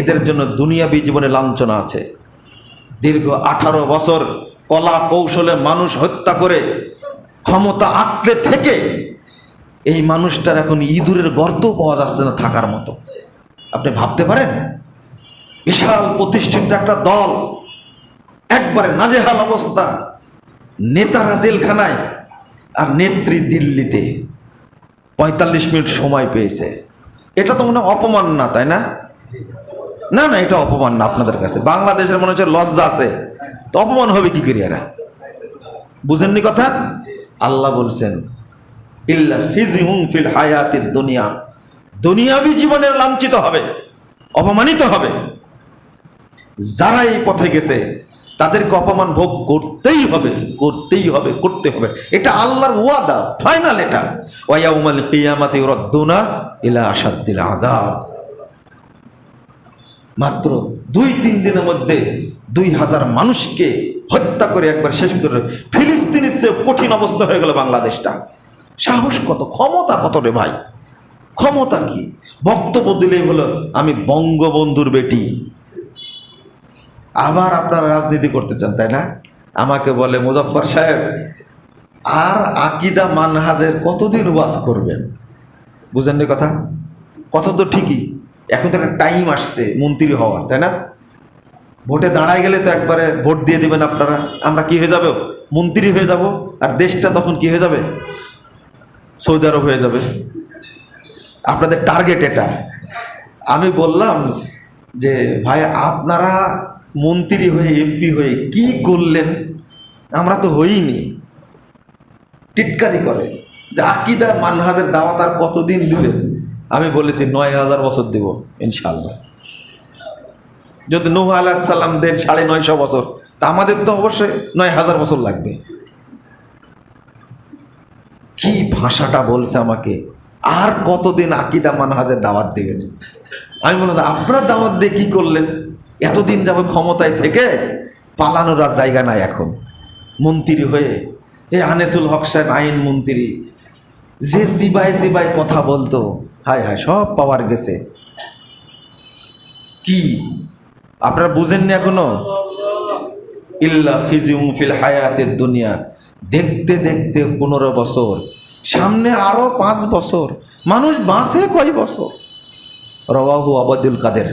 এদের জন্য দুনিয়াবী জীবনে লাঞ্ছনা আছে। দীর্ঘ 18 বছর কলা কৌশলে মানুষ হত্যা করে ক্ষমতা আঁকড়ে থেকে এই মানুষটার এখন ইঁদুরের গর্ত পাওয়া যাচ্ছে না থাকার মতো। আপনি ভাবতে পারেন? বিশাল প্রতিষ্ঠিত একটা দল, একবারে নাজেহাল অবস্থা, নেতারা জেলখানায় আর নেত্রী দিল্লিতে, 45 মিনিট সময় পেয়েছে। এটা তো মনে হয় অপমান না, তাই না? না না, এটা অপমান না আপনাদের কাছে। বাংলাদেশের মনে হচ্ছে লজ্জা আছে, তো অপমান হবে কি করে? এরা বুঝেননি কথা? আল্লাহ বলছেন ইল্লা খিজিউন ফিল হায়াতিদ দুনিয়া, দুনিয়াবী জীবনে লাঞ্ছিত হবে, অপমানিত হবে। যারা এই পথে গেছে তাদেরকে অপমান ভোগ করতেই হবে, করতেই হবে, করতে হবে। এটা আল্লাহর ওয়াদা, ফাইনাল এটা। ওয়া ইয়াউমাল কিয়ামাতি ইউরাদ্দুনা ইলা আশাদ্দিল আযাব। মাত্র 2-3 দিনের মধ্যে 2000 মানুষকে হত্যা করে একবার শেষ করে ফিলিস্তিনের চেয়ে কঠিন অবস্থা হয়ে গেল বাংলাদেশটা। সাহস কত, ক্ষমতা কত রে ভাই! ক্ষমতা কি? বক্তব্য দিলেই হলো আমি বঙ্গবন্ধুর বেটি। আবার আপনারা রাজনীতি করতে চান, তাই না? আমাকে বলে, মুজাফফর সাহেব, আর আকিদা মানহাজের কতদিন ওয়াজ করবেন? বুঝেন না কথা? কথা তো ঠিকই, এখন তো একটা টাইম আসছে মন্ত্রী হওয়ার, তাই না? ভোটে দাঁড়ায় গেলে তো একবারে ভোট দিয়ে দিবেন আপনারা, আমরা কি হয়ে যাব? মন্ত্রী হয়ে যাব, আর দেশটা তখন কি হয়ে যাবে? সৌদি আরব হয়ে যাবে। আপনাদের টার্গেট এটা। আমি বললাম যে ভাই, আপনারা মন্ত্রী হয়ে এমপি হয়ে কি করলেন? আমরা তো হইনি। টিটকারি করে যে আকিদা মানহাজের দাওয়াত আর কতদিন দিবেন? আমি বলেছি ৯,০০০ বছর দেব ইনশাল্লাহ। যদি নূহ আলাইহিস সালাম দেন ৯৫০ বছর, তা আমাদের তো অবশ্যই ৯,০০০ বছর লাগবে। কি ভাষাটা বলছে আমাকে, আর কতদিন আকিদা মানহাজের দাওয়াত দিবেন? আমি বললাম আপনারা দাওয়াত দিয়ে কি করলেন? এতদিন যাবে ক্ষমতায় থেকে পালানোর আর জায়গা নাই এখন। মন্ত্রী হয়ে এই আনিসুল হক সাহেব আইন মন্ত্রী, যে সিবাই সিবাই কথা বলতো, হায় হায় সব পাওয়ার গেছে। কি আপনারা বুঝেননি এখনো? ইল্লা খিজিউম ফিল হায়াতের দুনিয়া, দেখতে দেখতে 15 বছর, সামনে আরো 5 বছর। মানুষ বাঁচে কয় বছর? রওয়াহু আবাদুল কাদের।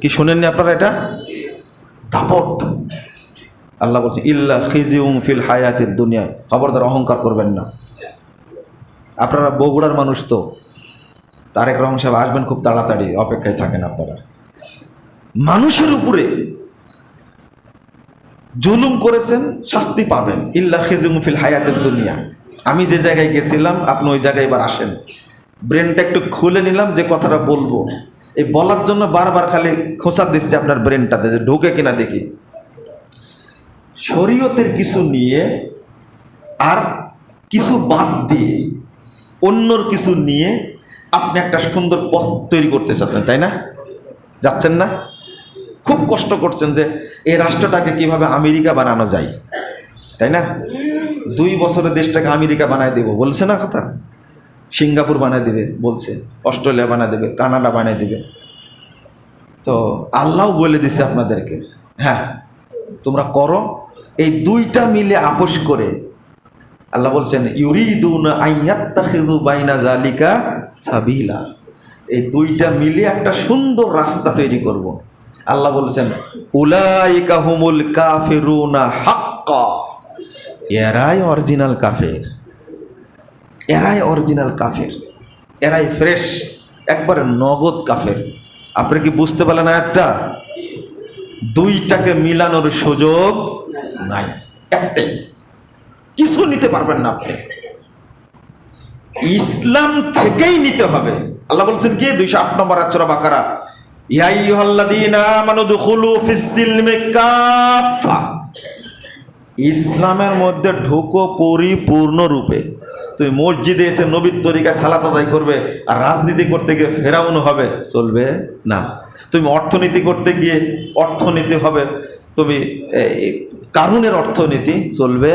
কি শুনেননি আপনারা এটা? দাপট। আল্লাহ বলছে ইল্লা খিজিউম ফিল হায়াতের দুনিয়া। খবরদার অহংকার করবেন না। আপনারা বগুড়ার মানুষ তো, তারেক রহমান সাহেব আসবেন খুব তাড়াতাড়ি, অপেক্ষায় থাকেন আপনারা। মানুষের উপরে জুলুম করেছেন, শাস্তি পাবেন। ইল্লা খিজিউম ফিল হায়াতের দুনিয়া। আমি যে জায়গায় গেছিলাম আপনি ওই জায়গায় এবার আসেন। ব্রেনটা একটু খুলে নিলাম, যে কথাটা বলবো এই বলার জন্য বারবার খালি খোঁচা দিচ্ছে আপনার ব্রেনটাতে, যে ঢোকে কিনা দেখি। শরীয়তের কিছু নিয়ে আর কিছু বাদ দিয়ে অন্যর কিছু নিয়ে আপনি একটা সুন্দর পথ তৈরি করতে চাচ্ছেন, তাই না? যাচ্ছেন না? খুব কষ্ট করছেন যে এই রাষ্ট্রটাকে কিভাবে আমেরিকা বানানো যায়, তাই না? 2 বছরে দেশটাকে আমেরিকা বানায় দেব বলছে না কথা? সিঙ্গাপুর বানায় দেবে বলছে, অস্ট্রেলিয়া বানায় দেবে, কানাডা বানায় দেবে। তো আল্লাহ বলে দিছে আপনাদেরকে, হ্যাঁ তোমরা করো। এই 2টা মিলে আপোষ করে আল্লাহ বলছেন ইউরিদুনা আইয়াত্তাখিযু বাইনা যালিকা সাবিলা। এই 2টা মিলে একটা সুন্দর রাস্তা তৈরি করব। আল্লাহ বলছেন উলাইকা হুমুল কাফিরুনা হাক্কা। এরাই অরিজিনাল কাফের, এরাই অরিজিনাল কাফের, এরাই ফ্রেশ, একবারে নগদ কাফের। আপনি কি বুঝতে পারলেন? একটা 2টাকে মিলানোর সুযোগ নাই, একটাই। কিছু নিতে পারবেন না আপনি, ইসলাম থেকেই নিতে হবে। আল্লাহ বলছেন কি 208 নম্বর সূরা বাকারা, ইয়া আইয়ুহাল্লাযীনা আমানু দুখুলু ফিস-সিলমি কাফা। ইসলামের মধ্যে ঢুকো পরিপূর্ণ রূপে। তুমি মসজিদে এসে নবীর তরিকায় সালাত আদায় করবে আর রাজনীতি করতে গিয়ে ফেরাউন হবে, চলবে না। তুমি অর্থনীতি করতে গিয়ে অর্থনীতি হবে, তুমি কারুনের অর্থনীতি, চলবে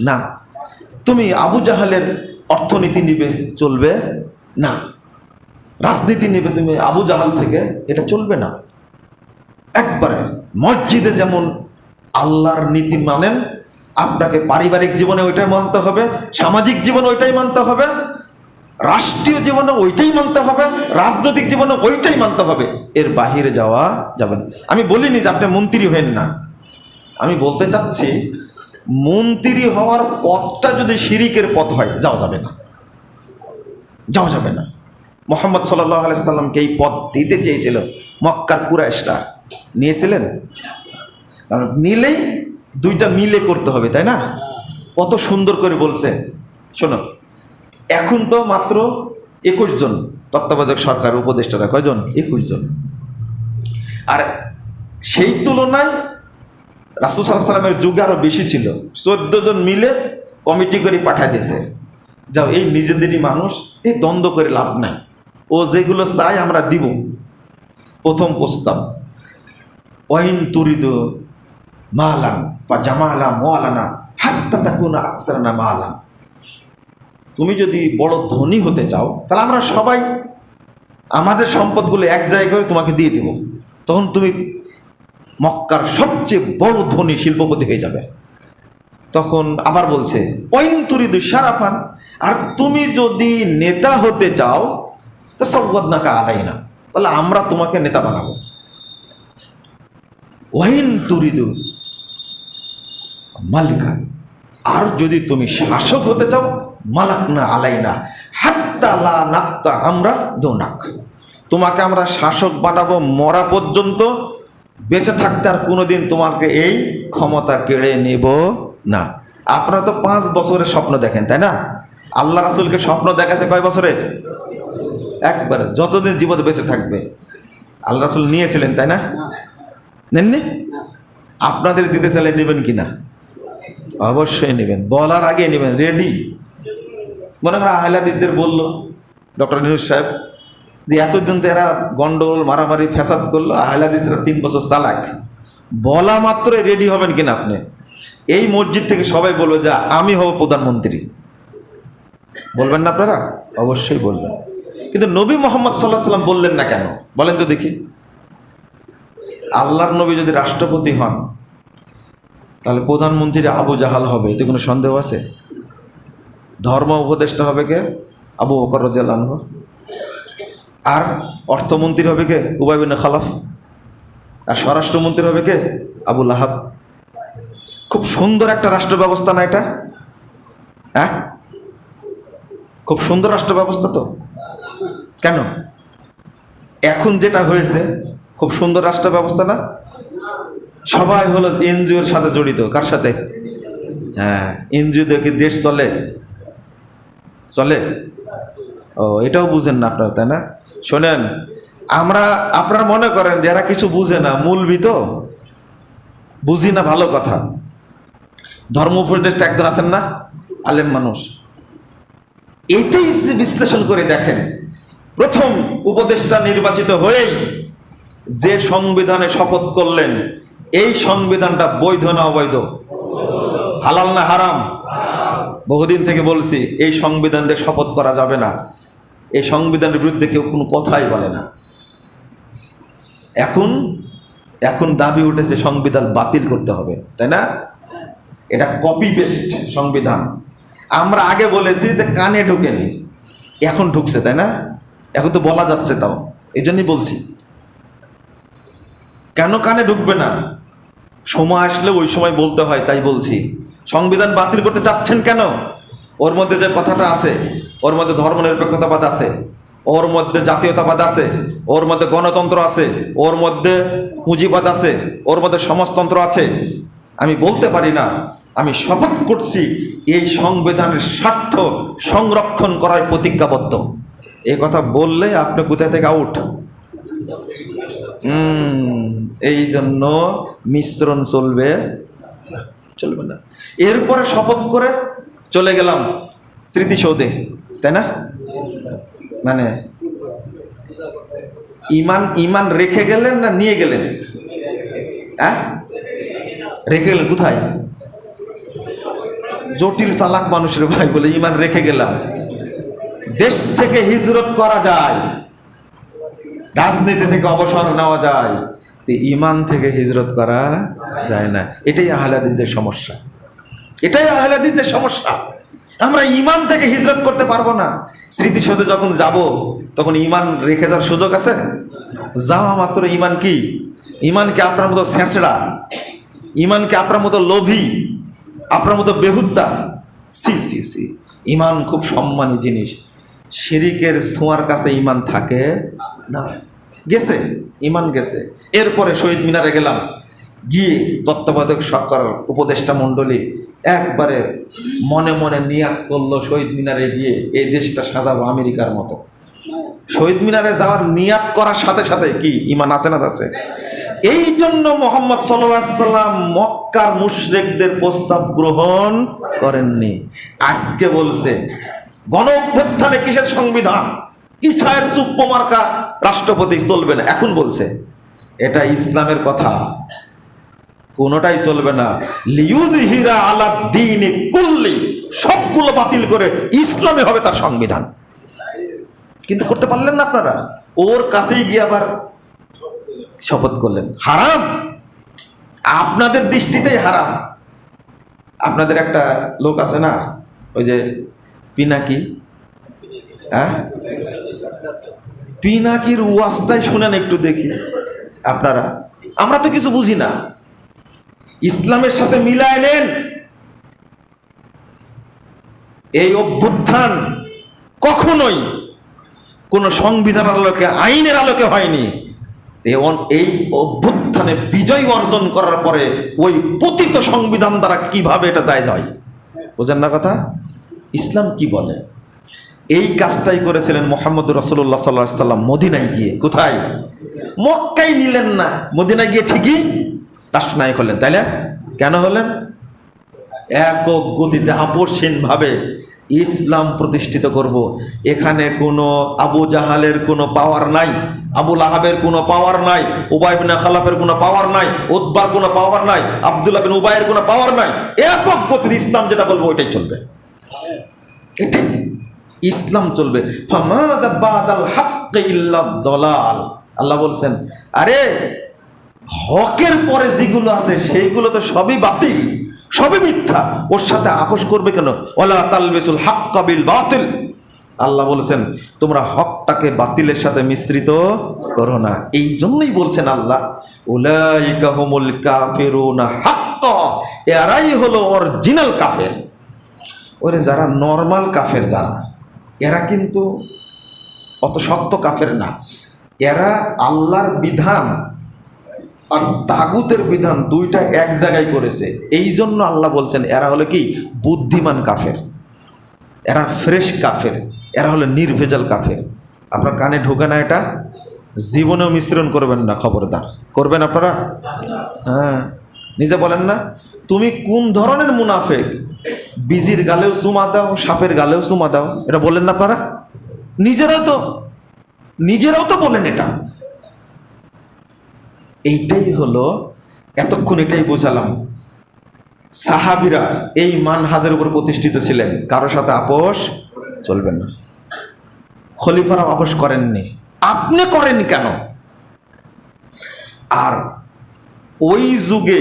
না। তুমি আবু জাহালের অর্থনীতি নিবে, চলবে না। রাজনীতি নিবে তুমি আবু জাহাল থেকে, এটা চলবে না। একবারে মসজিদে যেমন আল্লাহর নীতি মানেন, আপনাকে পারিবারিক জীবনে ওইটাই মানতে হবে, সামাজিক জীবনে ওইটাই মানতে হবে, রাষ্ট্রীয় জীবনে ওইটাই মানতে হবে, রাজনৈতিক জীবনে ওইটাই মানতে হবে। এর বাহিরে যাওয়া যাবে না। আমি বলিনি যে আপনি মন্ত্রী হবেন না, আমি বলতে চাচ্ছি মন্ত্রী হওয়ার পথটা যদি শিরিকের পথ হয়, যাওয়া যাবে না, যাওয়া যাবে না। মুহাম্মদ সাল্লাল্লাহু আলাইহি সাল্লামকে এই পথ দিতে চেয়েছিল মক্কার কুরাইশরা, নিয়েছিলেন? কারণ নিলেই 2টা মিলে করতে হবে, তাই না? কত সুন্দর করে বলছে। শোনো, এখন তো মাত্র 21 জন তত্ত্বাবধায়ক সরকার উপদেষ্টারা, কয়জন? 21 জন। আর সেই তুলনায় রাসূল সাল্লাল্লাহু আলাইহি সাল্লামের যুগে আরো বেশি ছিল। 14 জন মিলে কমিটি করে পাঠায় দিয়েছে, যাও এই নিজেদেরই মানুষ, এই দ্বন্দ্ব করে লাভ নাই, ও যেগুলো চাই আমরা দিব। প্রথম প্রস্তাব, ওয়াইন তুরিদু মালান বা জামালা মাওলানা হাত্তা তাকুনা আকসারনা মালান। তুমি যদি বড় ধনী হতে চাও, তাহলে আমরা সবাই আমাদের সম্পদগুলো এক জায়গায় তোমাকে দিয়ে দিব, তখন তুমি মক্কার সবচেয়ে বড় ধনী শিল্পপতি হয়ে যাবে। তখন আবার বলছে ওয়াইন তুরিদু শারাফান, আর তুমি যদি নেতা হতে চাও তো সাওয়াদনাকা আলাইনা, তাহলে আমরা তোমাকে নেতা বানাবো। ওয়াইন তুরিদু মালিকা, আর যদি তুমি শাসক হতে চাও মালাকনা আলাইনা হাত্তা লা নাক্তা আমরা দোনাক, তোমাকে আমরা শাসক বানাবো মরা পর্যন্ত, বেঁচে থাকতে আর কোনোদিন তোমাকে এই ক্ষমতা কেড়ে নেব না। আপনারা তো 5 বছরের স্বপ্ন দেখেন, তাই না? আল্লাহ রাসূলকে স্বপ্ন দেখাচ্ছে কয় বছরের? একবার, যতদিন জীবনে বেঁচে থাকবে। আল্লাহ রাসূল নিয়েছিলেন, তাই না? নেননি? আপনাদের দিতে চাইলে নেবেন কিনা? অবশ্যই নেবেন, বলার আগে নেবেন, রেডি। মনে করেন আহলে হাদিসদের বললো ডক্টর ইউনূস সাহেব যে এতদিন তো এরা গন্ডগোল মারামারি ফ্যাসাদ করলো, আহলে হাদিসরা 3 বছর চালাক, বলা মাত্রই রেডি হবেন কিনা আপনি? এই মসজিদ থেকে সবাই বলবে যে আমি হব প্রধানমন্ত্রী, বলবেন না আপনারা? অবশ্যই বলবেন। কিন্তু নবী মুহাম্মদ সাল্লাল্লাহু আলাইহি ওয়াসাল্লাম বললেন না কেন বলেন তো দেখি? আল্লাহর নবী যদি রাষ্ট্রপতি হন তাহলে প্রধানমন্ত্রী আবু জাহাল হবে, এতে কোনো সন্দেহ আছে? ধর্ম উপদেষ্টা হবে কে? আবু বকর রাদিয়াল্লাহু আনহু। আর অর্থমন্ত্রী হবে কে? উবাই বিন খালাফ। আর স্বরাষ্ট্রমন্ত্রী হবে কে? আবু লাহাব। খুব সুন্দর একটা রাষ্ট্র ব্যবস্থা না এটা? হ্যাঁ, খুব সুন্দর রাষ্ট্র ব্যবস্থা তো। কেন এখন যেটা হয়েছে খুব সুন্দর রাষ্ট্র ব্যবস্থা না? সবাই হলো এনজিওর সাথে জড়িত। কার সাথে? হ্যাঁ, এনজিও দেখে দেশ চলে চলে। ও, এটাও বুঝেন না আপনারা, তাই না? শোনেন, আপনারা মনে করেন যারা কিছু বুঝে না, মূলবি তো বুঝি না, ভালো কথা। ধর্ম উপদেষ্টা একজন আছেন না, আলেম মানুষ, এটাই বিশ্লেষণ করে দেখেন, প্রথম উপদেষ্টা নির্বাচিত হয়েই যে সংবিধানে শপথ করলেন, এই সংবিধানটা বৈধ না অবৈধ, হালাল না হারাম? বহুদিন থেকে বলছি এই সংবিধান দিয়ে শপথ করা যাবে না, এই সংবিধানের বিরুদ্ধে কেউ কোনো কথাই বলে না। এখন দাবি উঠেছে সংবিধান বাতিল করতে হবে, তাই না? এটা কপি পেস্ট সংবিধান। আমরা আগে বলেছি যে কানে ঢোকেনি, এখন ঢুকছে, তাই না? এখন তো বলা যাচ্ছে, তাও এই জন্যই বলছি। কেন কানে ঢুকবে না? সময় আসলে ওই সময় বলতে হয়, তাই বলছি। সংবিধান বাতিল করতে চাচ্ছেন কেন? ওর মধ্যে যে কথাটা আছে, ওর মধ্যে ধর্মনিরপেক্ষতাবাদ আছে, ওর মধ্যে জাতীয়তাবাদ আছে, ওর মধ্যে গণতন্ত্র আছে, ওর মধ্যে পুঁজিবাদ আছে, ওর মধ্যে সমাজতন্ত্র আছে। আমি বলতে পারি না, আমি শপথ করছি এই সংবিধানের স্বার্থ সংরক্ষণ করার প্রতিজ্ঞাবদ্ধ। এই কথা বললে আপনি কোথায় থেকে আউট। এই জন্য মিশ্রণ চলবে না। এরপরে শপথ করে চলে গেলাম স্মৃতিসৌধে, তাই না? মানে ইমান রেখে গেলেন না নিয়ে গেলেন? হ্যাঁ, রেখে গেলেন। কোথায়? জটিল চালাক মানুষের ভাই বলে ইমান রেখে গেলাম। দেশ থেকে হিজরত করা যায়, রাজনীতি থেকে অবসর নেওয়া যায়, ইমান থেকে হিজরত করা যায় না। এটাই আহলে হাদিসদের সমস্যা, এটাই আহলে হাদিসদের সমস্যা। আমরা ইমান থেকে হিজরত করতে পারবো না। স্মৃতিসৌধে যখন যাব তখন ইমান রেখে যাওয়ার সুযোগ আছে? যাওয়া মাত্র ইমান কি? ইমানকে আপনার মতো ছেঁচড়া, ইমানকে আপনার মতো লোভী, আপনার মতো বেহুদ্দা। সি ইমান খুব সম্মানী জিনিস। শিরিকের ছোঁয়ার কাছে ইমান থাকে না। গেছে, ইমান গেছে। এরপরে শহীদ মিনারে গেলাম, গিয়ে তত্ত্বাবধায়ক সরকার উপদেষ্টা মণ্ডলী একবারে মনে মনে নিয়াত করলো শহীদ মিনারে গিয়ে এই দেশটা সাজাবো আমেরিকার মতো। শহীদ মিনারে যাওয়ার নিয়াত করার সাথে সাথে কি ইমান আছে না? আছে। এই জন্য মুহাম্মদ সাল্লাল্লাহু আলাইহি ওয়াসাল্লাম মক্কার মুশরিকদের প্রস্তাব গ্রহণ করেননি। আজকে বলছে গণ অভ্যুত্থানে কিসের সংবিধান, কি ছায়ের চুপ্প মার্কা রাষ্ট্রপতি চলবে না। এখন বলছে এটা ইসলামের কথা, কোনোটাই চলবে না। লিইউযহিরা আলা দ্বীনি কুল্লি, সবগুলো বাতিল করে ইসলামে হবে তার সংবিধান। কিন্তু করতে পারলেন না আপনারা। ওর কাছেই গিয়ে আবার শপথ করলেন। হারাম, আপনাদের দৃষ্টিতেই হারাম। আপনাদের একটা লোক আছে না, ওই যে পিনাকি, হ্যাঁ, পিনাকির ওয়াজটাই শুনেন একটু দেখি আপনারা। আমরা তো কিছু বুঝি না, ইসলামের সাথে মিলায় নেন। এই অভ্যুত্থান কখনোই কোন সংবিধানের আলোকে, আইনের আলোকে হয়নি। এই অভ্যুত্থানে বিজয় অর্জন করার পরে ওই পতিত সংবিধান দ্বারা কিভাবে এটা জায়েজ হয়? বুঝেন না কথা? ইসলাম কি বলে? এই কাজটাই করেছিলেন মুহাম্মদ রাসূলুল্লাহ সাল্লাল্লাহু আলাইহি সাল্লাম মদিনায় গিয়ে। কোথায়? মক্কায় নিলেন না, মদিনায় গিয়ে ঠিকই রাষ্ট্রনায়ক হলেন। তাইলে কেন হলেন? একক গতিতে আপসহীনভাবে ইসলাম প্রতিষ্ঠিত করব। এখানে কোনো আবু জাহালের কোনো পাওয়ার নাই, আবু লাহাবের কোনো পাওয়ার নাই, উবাই বিন খালাফের কোনো পাওয়ার নাই, উতবার কোনো পাওয়ার নাই, আব্দুল্লাহ বিন উবাইয়ের কোনো পাওয়ার নাই। একক গতিতে ইসলাম যেটা বলবো ওইটাই চলবে, এটাই ইসলাম চলবে। ফামাযা বাদাল হাক্কি ইল্লা দালাল। আল্লাহ বলছেন, আরে হকের পরে যেগুলো আছে সেইগুলো তো সবই বাতিল, সবই মিথ্যা। ওর সাথে আপোষ করবে কেন? ওয়ালা তালবিসুল হাক্কা বিল বাতিল। আল্লাহ বলেছেন, তোমরা হকটাকে বাতিলের সাথে মিশ্রিত করো না। এই জন্যই বলছেন আল্লাহ, উলাইকা হুমুল কাফিরুনা হাক্কা, এরাই হলো অরিজিনাল কাফের। ওরে যারা নরমাল কাফের, যারা এরা কিন্তু অত শক্ত কাফের না। এরা আল্লাহর বিধান আর তাগুতের বিধান দুইটা এক জায়গায় করেছে। এই জন্য আল্লাহ বলছেন এরা হলো কি বুদ্ধিমান কাফের, এরা ফ্রেশ কাফের, এরা হলো নির্ভেজাল কাফের। আপনার কানে ঢোকে না এটা? জীবনেও মিশ্রণ করবেন না, খবরদার। করবেন আপনারা? হ্যাঁ, নিজে বলেন না তুমি কোন ধরনের মুনাফেক? বিজির গালেও চুমা দাও, সাপের গালেও চুমা দাও, এটা বলেন না আপনারা? নিজেরাও তো বলেন এটা। এইটাই হলো, এতক্ষণ এটাই বোঝালাম, সাহাবীরা এই মানহাজের উপর প্রতিষ্ঠিত ছিলেন, কারোর সাথে আপোষ চলবে না। খলিফারা আপোষ করেননি, আপনি করেন কেন? আর ওই যুগে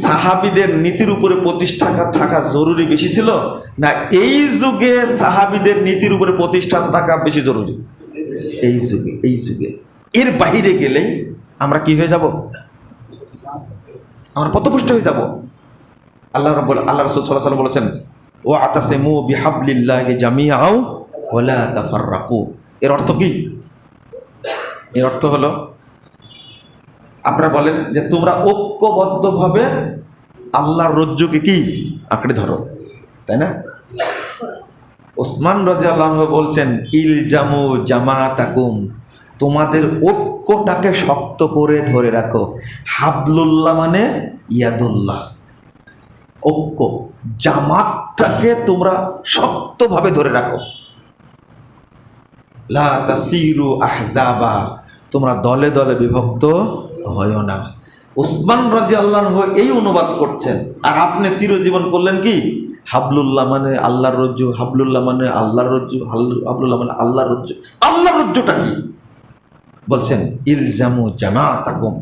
সাহাবীদের নীতির উপরে প্রতিষ্ঠা থাকা জরুরি বেশি ছিল না এই যুগে সাহাবীদের নীতির উপরে প্রতিষ্ঠা থাকা বেশি জরুরি? এই যুগে এর বাইরে গেলেই আমরা কি হয়ে যাব? আমরা পথভ্রষ্ট হয়ে যাব। আল্লাহ রাসূল সাল্লাল্লাহু আলাইহি ওয়াসাল্লাম বলেছেন, ওয়া আতাসিমু বিহাবলিল্লাহি জামিআও ওয়া লা তাফাররাকু। এর অর্থ কি? এর অর্থ হলো, আপনারা বলেন যে তোমরা ঐক্যবদ্ধভাবে আল্লাহর রজ্জুকে কি আঁকড়ে ধরো, তাই না? ওসমান রাদিয়াল্লাহু আনহু বলছেন, ইলজামু জামাতাকুম, তোমাদের ঐক্যটাকে শক্ত করে ধরে রাখো। হাবলুল্লাহ মানে ইয়াদুল্লাহ, ঐক্য, জামাতটাকে তোমরা শক্তভাবে ধরে রাখো। লা তাসিরু আহজাবা, তোমরা দলে দলে বিভক্ত হয় না। ওসমান রাদিয়াল্লাহু আনহু এই অনুবাদ করছেন, আর আপনি চিরজীবন করলেন কি হাবলুল্লাহ মানে আল্লাহর রজ্জু, হাবলুল্লাহ মানে আল্লাহর রজ্জু, হাবলুল্লাহ মানে আল্লাহর রজ্জু। আল্লাহর রজ্জুটা কি? বলছেন ইলজামু জামাতাকুম,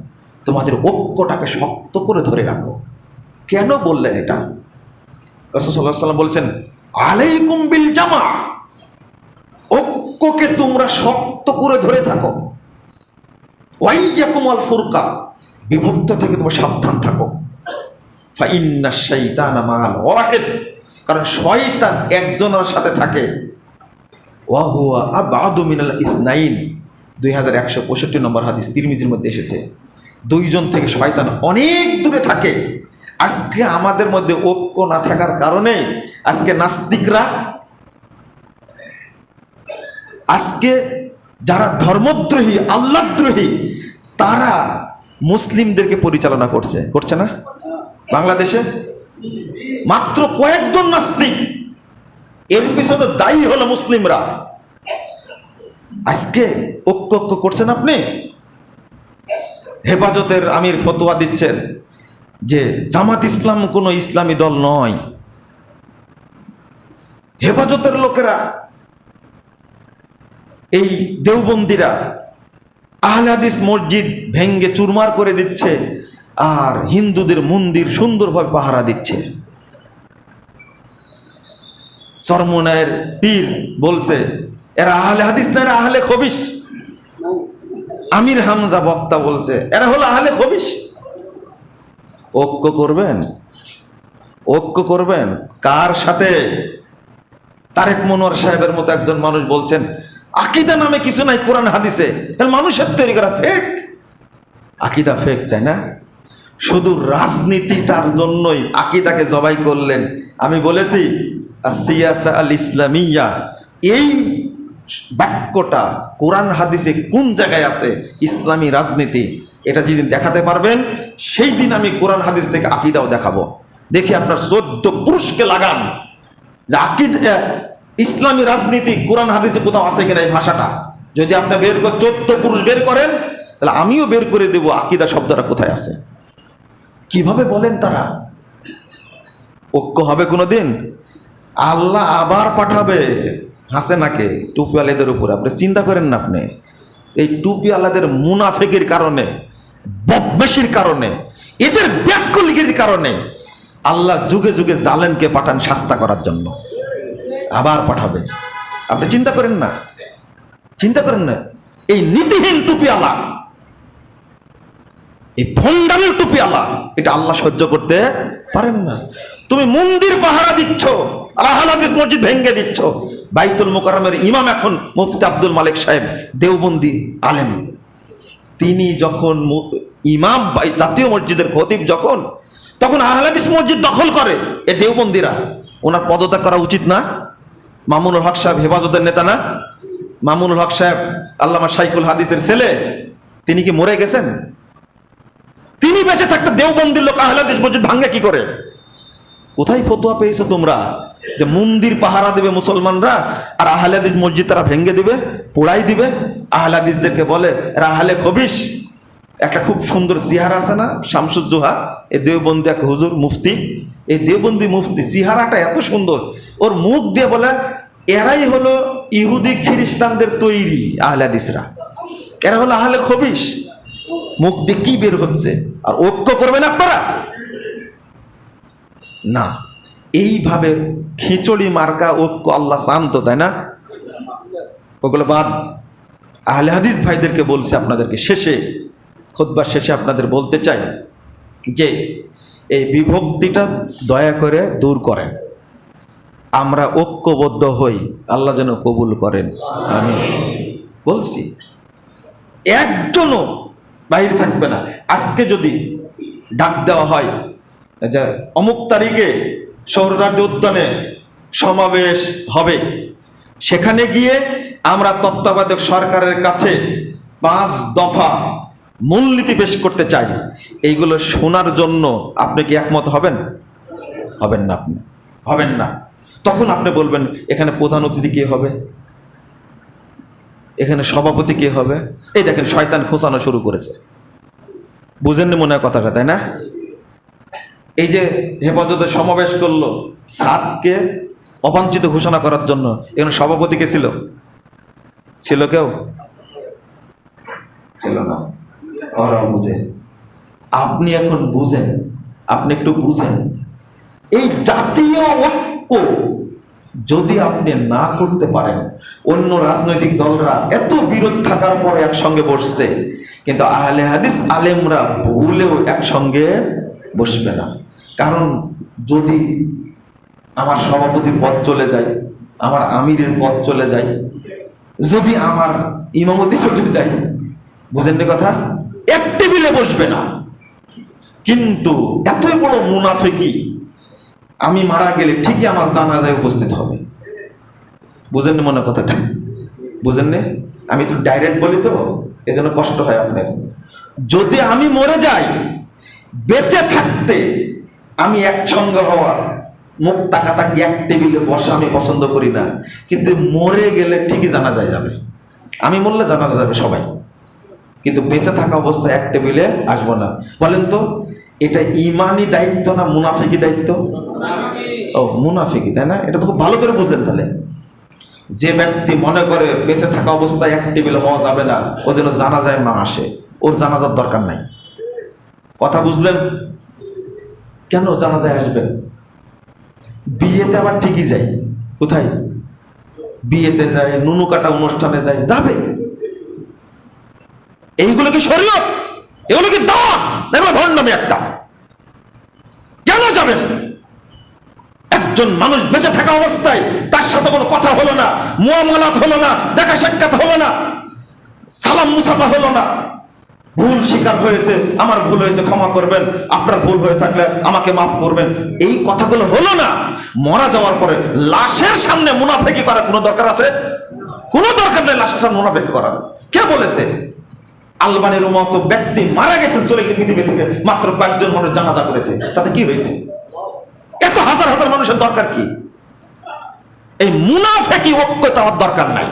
তোমাদের ঐক্যটাকে শক্ত করে ধরে রাখো। কেন বললেন এটা? রাসূল সাল্লাল্লাহু আলাইহি ওয়াসাল্লাম বলছেন, আলাইকুম বিল জামা, ঐক্যকে তোমরা শক্ত করে ধরে থাকো। ওয়াইয়াকুম আল ফুরকা, বিভক্ত থেকে তোমরা সাবধান থাকো। ফাইন্না শাইতানা মাআল ওয়াহিদ, কারণ শয়তান একজনের সাথে থাকে। ওয়া হুয়া আবআদু মিনাল ইসনাইন, 2165 নম্বর হাদিস তিরমিজির মধ্যে এসেছে। দুইজন থেকে শয়তান অনেক দূরে থাকে। আজকে আমাদের মধ্যে ঐক্য না থাকার কারণে আজকে নাস্তিকরা, আজকে যারা ধর্মদ্রোহী, আল্লাহদ্রোহী, তারা মুসলিমদেরকে পরিচালনা করছে না বাংলাদেশে? মাত্র কয়েকজন নাস্তিক, এর পিছনে দায়ী হলো মুসলিমরা। আজকে ঐক্য করছেন আপনি? হেফাজতের আমির ফতোয়া দিচ্ছেন যে জামাত ইসলাম কোনো ইসলামী দল নয়। হেফাজতের লোকেরা, এই দেওবন্দিরা আহলে হাদিস মসজিদ ভেঙ্গে চুরমার করে দিচ্ছে, আর হিন্দুদের মন্দির সুন্দরভাবে পাহারা দিচ্ছে। চরমনায়ের পীর বলছে এরা আহলে হাদিস না, এরা আহলে খবিশ। আমির হামজা বক্তা বলছে এরা হলো আহলে খবিশ। ঐক্য করবেন, ঐক্য করবেন কার সাথে? তারেক মনোয়ার সাহেবের মতো একজন মানুষ বলছেন আকীদা নামে কিছু নাই কোরআন হাদিসে, মানুষের তৈরি করা ফেক। আকীদা ফেক, তাই না? শুধু রাজনীতিটার জন্যই আকীদাকে জবাই করলেন। আমি বলেছি আসিয়াসা আল ইসলামিয়া, এই বাক্যটা কোরআন হাদিসে কোন জায়গায় আছে? ইসলামী রাজনীতি, এটা যেদিন দেখাতে পারবেন সেই দিন আমি কোরআন হাদিস থেকে আকীদাও দেখাবো। দেখি আপনার 14 পুরুষকে লাগান যে আকীদা ইসলামী রাজনীতি কোরআন হাদিসে কোথাও আছে কিনা এই ভাষাটা। যদি আপনি বের করে 14 পুরুষ বের করেন, তাহলে আমিও বের করে দেব আকীদা শব্দটা কোথায় আছে। কিভাবে বলেন তারা? ঐক্য হবে কোনোদিন? আল্লাহ আবার পাঠাবে হাসেনাকে টুপিওয়ালাদের উপর। আপনি চিন্তা করেন না, আপনি এই টুপিওয়ালাদের মুনাফিকের কারণে, বদমাশির কারণে, এদের ব্যাককলিগের কারণে আল্লাহ যুগে যুগে জালেমকে পাঠান শাস্তা করার জন্য। আবার পাঠাবে, আপনি চিন্তা করেন না, চিন্তা করেন না। এই নীতিহীন টুপিওয়ালা, এই ভণ্ডামির টুপিওয়ালা, এটা আল্লাহ সহ্য করতে পারেন না। তুমি মন্দির পাহারা দিচ্ছ, আহলে হাদিস মসজিদ ভেঙে দিচ্ছ। বাইতুল মুকাররমের ইমাম এখন মুফতি আব্দুল মালিক সাহেব, দেওবন্দি আলেম। তিনি যখন ইমাম জাতীয় মসজিদের খতিব যখন, তখন আহলে হাদিস মসজিদ দখল করে এ দেওবন্দিরা। ওনার পদত্যাগ করা উচিত না? মামুনুল হক সাহেব হেফাজতের নেতা না? মামুনুল হক সাহেব আল্লামা শাইখুল হাদিসের ছেলে, তিনি কি মরে গেছেন? তিনি বেঁচে থাকতে দেওবন্দির লোক আহলে হাদিস মসজিদ ভাঙে কি করে? কোথায় ফতোয়া পেয়েছো তোমরা যে মন্দির পাহারা দেবে মুসলমানরা আর আহলে হাদিস মসজিদ তারা ভেঙে দিবে, পোড়াই দিবে? আহলে হাদিসদেরকে বলে এরা আহলে খবিশ। একটা খুব সুন্দর চেহারা আছে না, শামসুজ্জোহা, এই দেওবন্দি এক হুজুর মুফতি, এই দেওবন্দি মুফতি চেহারাটা এত সুন্দর, ওর মুখ দিয়ে বলে এরাই হলো ইহুদি খ্রিস্টানদের তৈরি আহলে হাদিসরা, এরা হলো আহলে খবিশ। মুখ দিয়ে কি বের হচ্ছে? আর ঐক্য করবেন আপনারা? না, এইভাবে খিচুড়ি মার্কা ঐক্য আল্লাহ শান্ত, তাই না? ওগুলো বাদ। আহলে হাদিস ভাইদেরকে বলছি, আপনাদেরকে শেষে, খুতবার শেষে আপনাদের বলতে চাই যে এই বিভক্তিটা দয়া করে দূর করেন, আমরা ঐক্যবদ্ধ হই, আল্লাহ যেন কবুল করেন। আমি বলছি একজনও বাইরে থাকবে না। আজকে যদি ডাক দেওয়া হয় যে অমুক তারিখে সৌরদার্য উদ্যানে সমাবেশ হবে, সেখানে গিয়ে আমরা তত্ত্বাবধায়ক সরকারের কাছে 5 দফা মূলনীতি পেশ করতে চাই, এইগুলো শোনার জন্য আপনি কি একমত হবেন? হবেন না, আপনি হবেন না। তখন আপনি বলবেন এখানে প্রধান অতিথি কে হবে, এখানে সভাপতি কে হবে? এই দেখেন শয়তান খোঁচানো শুরু করেছে। বুঝেননি মনে হয় কথাটা, তাই না? এই যে হেফাজতে সমাবেশ করলো সাদকে অবাঞ্ছিত ঘোষণা করার জন্য, এখানে সভাপতি কে ছিল? ছিল কেউ? ছিল না। ওরা বুঝে, আপনি এখন বুঝেন, আপনি একটু বুঝেন। এই জাতীয় ঐক্য যদি আপনি না করতে পারেন, অন্য রাজনৈতিক দলরা এত বিরোধ থাকার পরে একসঙ্গে বসছে, কিন্তু আহলে হাদিস আলেমরা ভুলেও একসঙ্গে বসবে না। কারণ যদি আমার সভাপতির পদ চলে যায়, আমার আমিরের পদ চলে যায়, যদি আমার ইমামতি চলে যায়, বুঝেননি কথা? এক টেবিলে বসবে না। কিন্তু এতই বড় মুনাফিকি, আমি মারা গেলে ঠিকই আমার জানাজায় উপস্থিত হবে। বুঝেননি মনে কথাটা? বুঝেননি? আমি তো ডাইরেক্ট বলি তো, এজন্য কষ্ট হয় আপনার। যদি আমি মরে যাই, বেঁচে থাকতে আমি একসঙ্গে হওয়া, মুখ তাকাতাকি এক টেবিলে বসা আমি পছন্দ করি না, কিন্তু মরে গেলে ঠিকই জানাজায় যাবে। আমি মরলে জানাজা যাবে সবাই, কিন্তু বেঁচে থাকা অবস্থায় এক টেবিলে আসবো না। বলেন তো এটা ইমানি দায়িত্ব না মুনাফিকি দায়িত্ব? ও মুনাফিকি, তাই না? এটা তো খুব ভালো করে বুঝলেন। তাহলে যে ব্যক্তি মনে করে বেঁচে থাকা অবস্থায় এক টেবিলে হওয়া যাবে না, ও যেন জানাজায় না আসে, ওর জানাজার দরকার নাই। কথা বুঝলেন? কেন জানাজায় আসবেন? বিয়েতে আবার ঠিকই যাই, কোথায়? বিয়েতে যায়, নুনু কাটা অনুষ্ঠানে যায়, যাবে। এইগুলো কি শরীয়ত? এগুলো কি দাওয়াত? এগুলো ভণ্ডামি একটা। কেন যাবেন? একজন মানুষ বেঁচে থাকা অবস্থায় তার সাথে কোনো কথা হলো না, মুআমালাত হলো না, দেখা সাক্ষাৎ হলো না, সালাম মুসাফা হলো না, ভুল স্বীকার হয়েছে, আমার ভুল হয়েছে ক্ষমা করবেন, আপনার ভুল হয়ে থাকলে আমাকে মাফ করবেন, এই কথাগুলো হলো না। মারা যাওয়ার পরে লাশের সামনে মুনাফিকি করার কোনো দরকার আছে? কোনো দরকার নেই লাশের সামনে মুনাফিকি করার। কে বলেছে? আলবানির মতো ব্যক্তি মারা গেছেন, চলে গিয়ে পৃথিবী থেকে মাত্র কয়েকজন মানুষ জানাজা করেছে, তাতে কি হয়েছে? এত হাজার হাজার মানুষের দরকার কি? এই মুনাফিকি ঐক্য চাওয়ার দরকার নাই।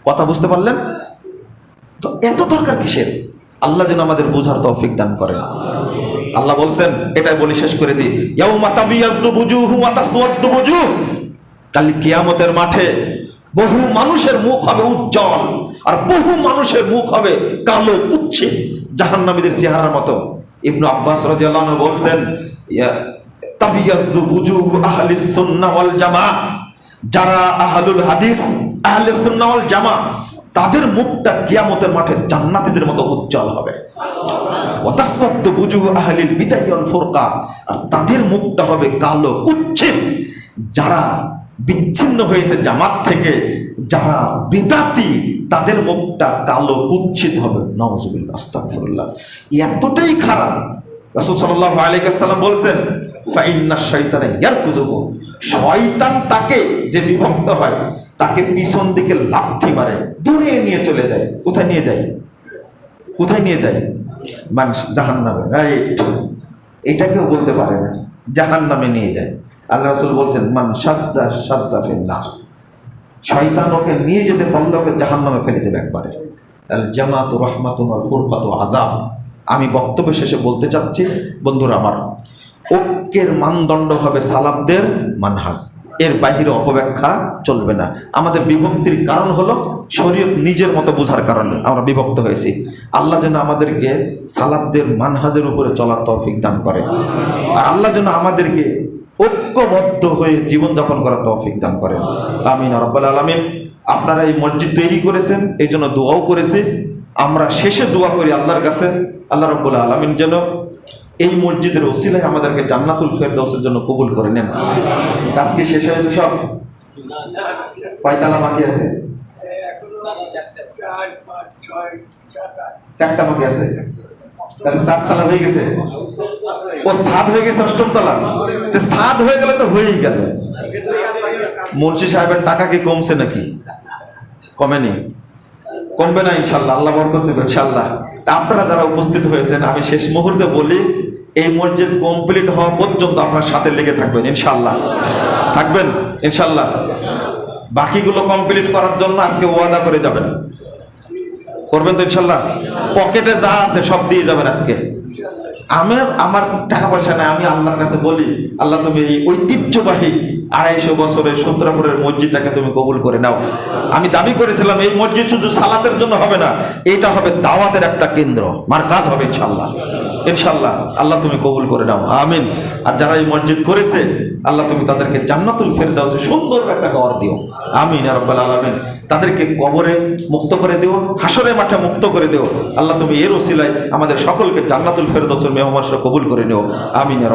কথা বুঝতে পারলেন তো? এত দরকার কিসের? আল্লাহ যেন আমাদের বোঝার তৌফিক দান করেন। আল্লাহ বলছেন, এটাই বলি শেষ করে দিই, ইয়াউমা তাবিয়াদ্দু বুজুহু ওয়া তাসওয়াদ্দু বুজুহ, কাল কিয়ামতের মাঠে বহু মানুষের মুখ হবে উজ্জ্বল আর বহু মানুষের মুখ হবে কালো কুৎসিত জাহান্নামীদের চেহারার মতো। ইবনে আব্বাস রাদিয়াল্লাহু আনহু বলছেন, তাবিয়াদ্দু বুজুহু আহলিস সুন্নাহ ওয়াল জামাআহ, যারা আহলুল হাদিস, আহলে সুন্নাহ ওয়াল জামাআহ, তাদের মুখটা কিয়ামতের মাঠে জান্নাতীদের মতো উজ্জ্বল হবে। ওয়া তাসওয়াদ্দু বুজুহু আহলিল বিদআহ ওয়াল ফুরকা, আর তাদের মুখটা হবে কালো কুৎসিত যারা বিচ্ছিন্ন হয়েছে জামাত থেকে, যারা বিদাতি, তাদের মুখটা কালো কুৎসিত হবে। নাউযুবিল্লাহ, আস্তাগফিরুল্লাহ। এতটাই খারাপ। রাসূল সাল্লাল্লাহু আলাইহি ওয়াসাল্লাম বলেছেন, ফাইন্নাশ শাইতানা ইয়ারকুযুহু, শয়তান তাকে, যে বিভক্ত হয়, তাকে পিছন দিকে লাথি মারে, দূরে নিয়ে চলে যায়। কোথায় নিয়ে যায়? কোথায় নিয়ে যায়? মানুষ জাহান্নামে। রাইট, এটা কেউ বলতে পারে না, জাহান্নামে নিয়ে যায়। আল্লাহ রাসূল বলছেন, মান শাজ্জা শাজ্জা ফিন্নার, শয়তান ওকে নিয়ে যেতে পারলে ওকে জাহান্নামে ফেলে দেবে একবারে। আল জামাতু রাহমাতুন ওয়াল ফুরকাতু আযাব। আমি বক্তব্য শেষে বলতে চাচ্ছি, বন্ধুরা আমার, ঐক্যের মানদণ্ড হবে সালাফদের মানহাজ, এর বাইরে অপব্যাখ্যা চলবে না। আমাদের বিভক্তির কারণ হলো শরীয়ত নিজের মতো বোঝার কারণে আমরা বিভক্ত হয়েছি। আল্লাহ যেন আমাদেরকে সালাফদের মানহাজের উপরে চলার তৌফিক দান করে, আর আল্লাহ যেন আমাদেরকে ঐক্যবদ্ধ হয়ে জীবনযাপন করার তৌফিক দান করেন। আমিন ইয়া রাব্বাল আলামিন। আপনারা এই মসজিদ তৈরি করেছেন, এই জন্য দোয়াও করেছি। আমরা শেষে দোয়া করি আল্লাহর কাছে, আল্লাহ রাব্বুল আলামিন যেন এই মসজিদের ওসিলায় আমাদেরকে জান্নাতুল ফেরদাউসের জন্য কবুল করে নেন। কাজ কি শেষ হয়েছে? সব কয়তালা বাকি আছে? 4টা বাকি আছে। তাহলে 4 তলা হয়ে গেছে। ও 7 হয়ে গেছে, 8ম তলা। 7 হয়ে গেলে তো হয়েই গেল। মুন্সি সাহেবের টাকা কি কমছে নাকি? কমেনি, কমবে না ইনশাল্লাহ। আল্লাহ বরকত দেবে ইনশাল্লাহ। তা আপনারা যারা উপস্থিত হয়েছেন, আমি শেষ মুহূর্তে বলি, এই মসজিদ কমপ্লিট হওয়া পর্যন্ত আপনার সাথে লেগে থাকবেন ইনশাল্লাহ। থাকবেন ইনশাল্লাহ। বাকিগুলো কমপ্লিট করার জন্য আজকে ওয়াদা করে যাবেন, করবেন তো ইনশাল্লাহ? পকেটে যা আছে সব দিয়ে যাবেন আজকে। আমার টাকা পয়সা নাই, আমি আল্লাহর কাছে বলি, আল্লাহ তুমি এই ঐতিহ্যবাহী 250 বছরের সূত্রাপুরের মসজিদটাকে তুমি কবুল করে নাও। আমি দাবি করেছিলাম এই মসজিদ শুধু সালাতের জন্য হবে না, এটা হবে দাওয়াতের একটা কেন্দ্র, মারকাজ হবে ইনশাল্লাহ। ইনশাল্লাহ আল্লাহ তুমি কবুল করে নাও, আমিন। আর যারা এই মসজিদ করেছে, আল্লাহ তুমি তাদেরকে জান্নাতুল ফেরদাউসে সুন্দর একটা ঘর দিও, আমিন ইয়া রাব্বাল আলামিন। তাদেরকে কবরে মুক্ত করে দিও, হাসরে মাঠে মুক্ত করে দিও। আল্লাহ তুমি এর ওসিলায় আমাদের সকলকে জান্নাতুল ফেরদাউসের মেহমান কবুল করে নিও, আমিন ইয়া রাব্বাল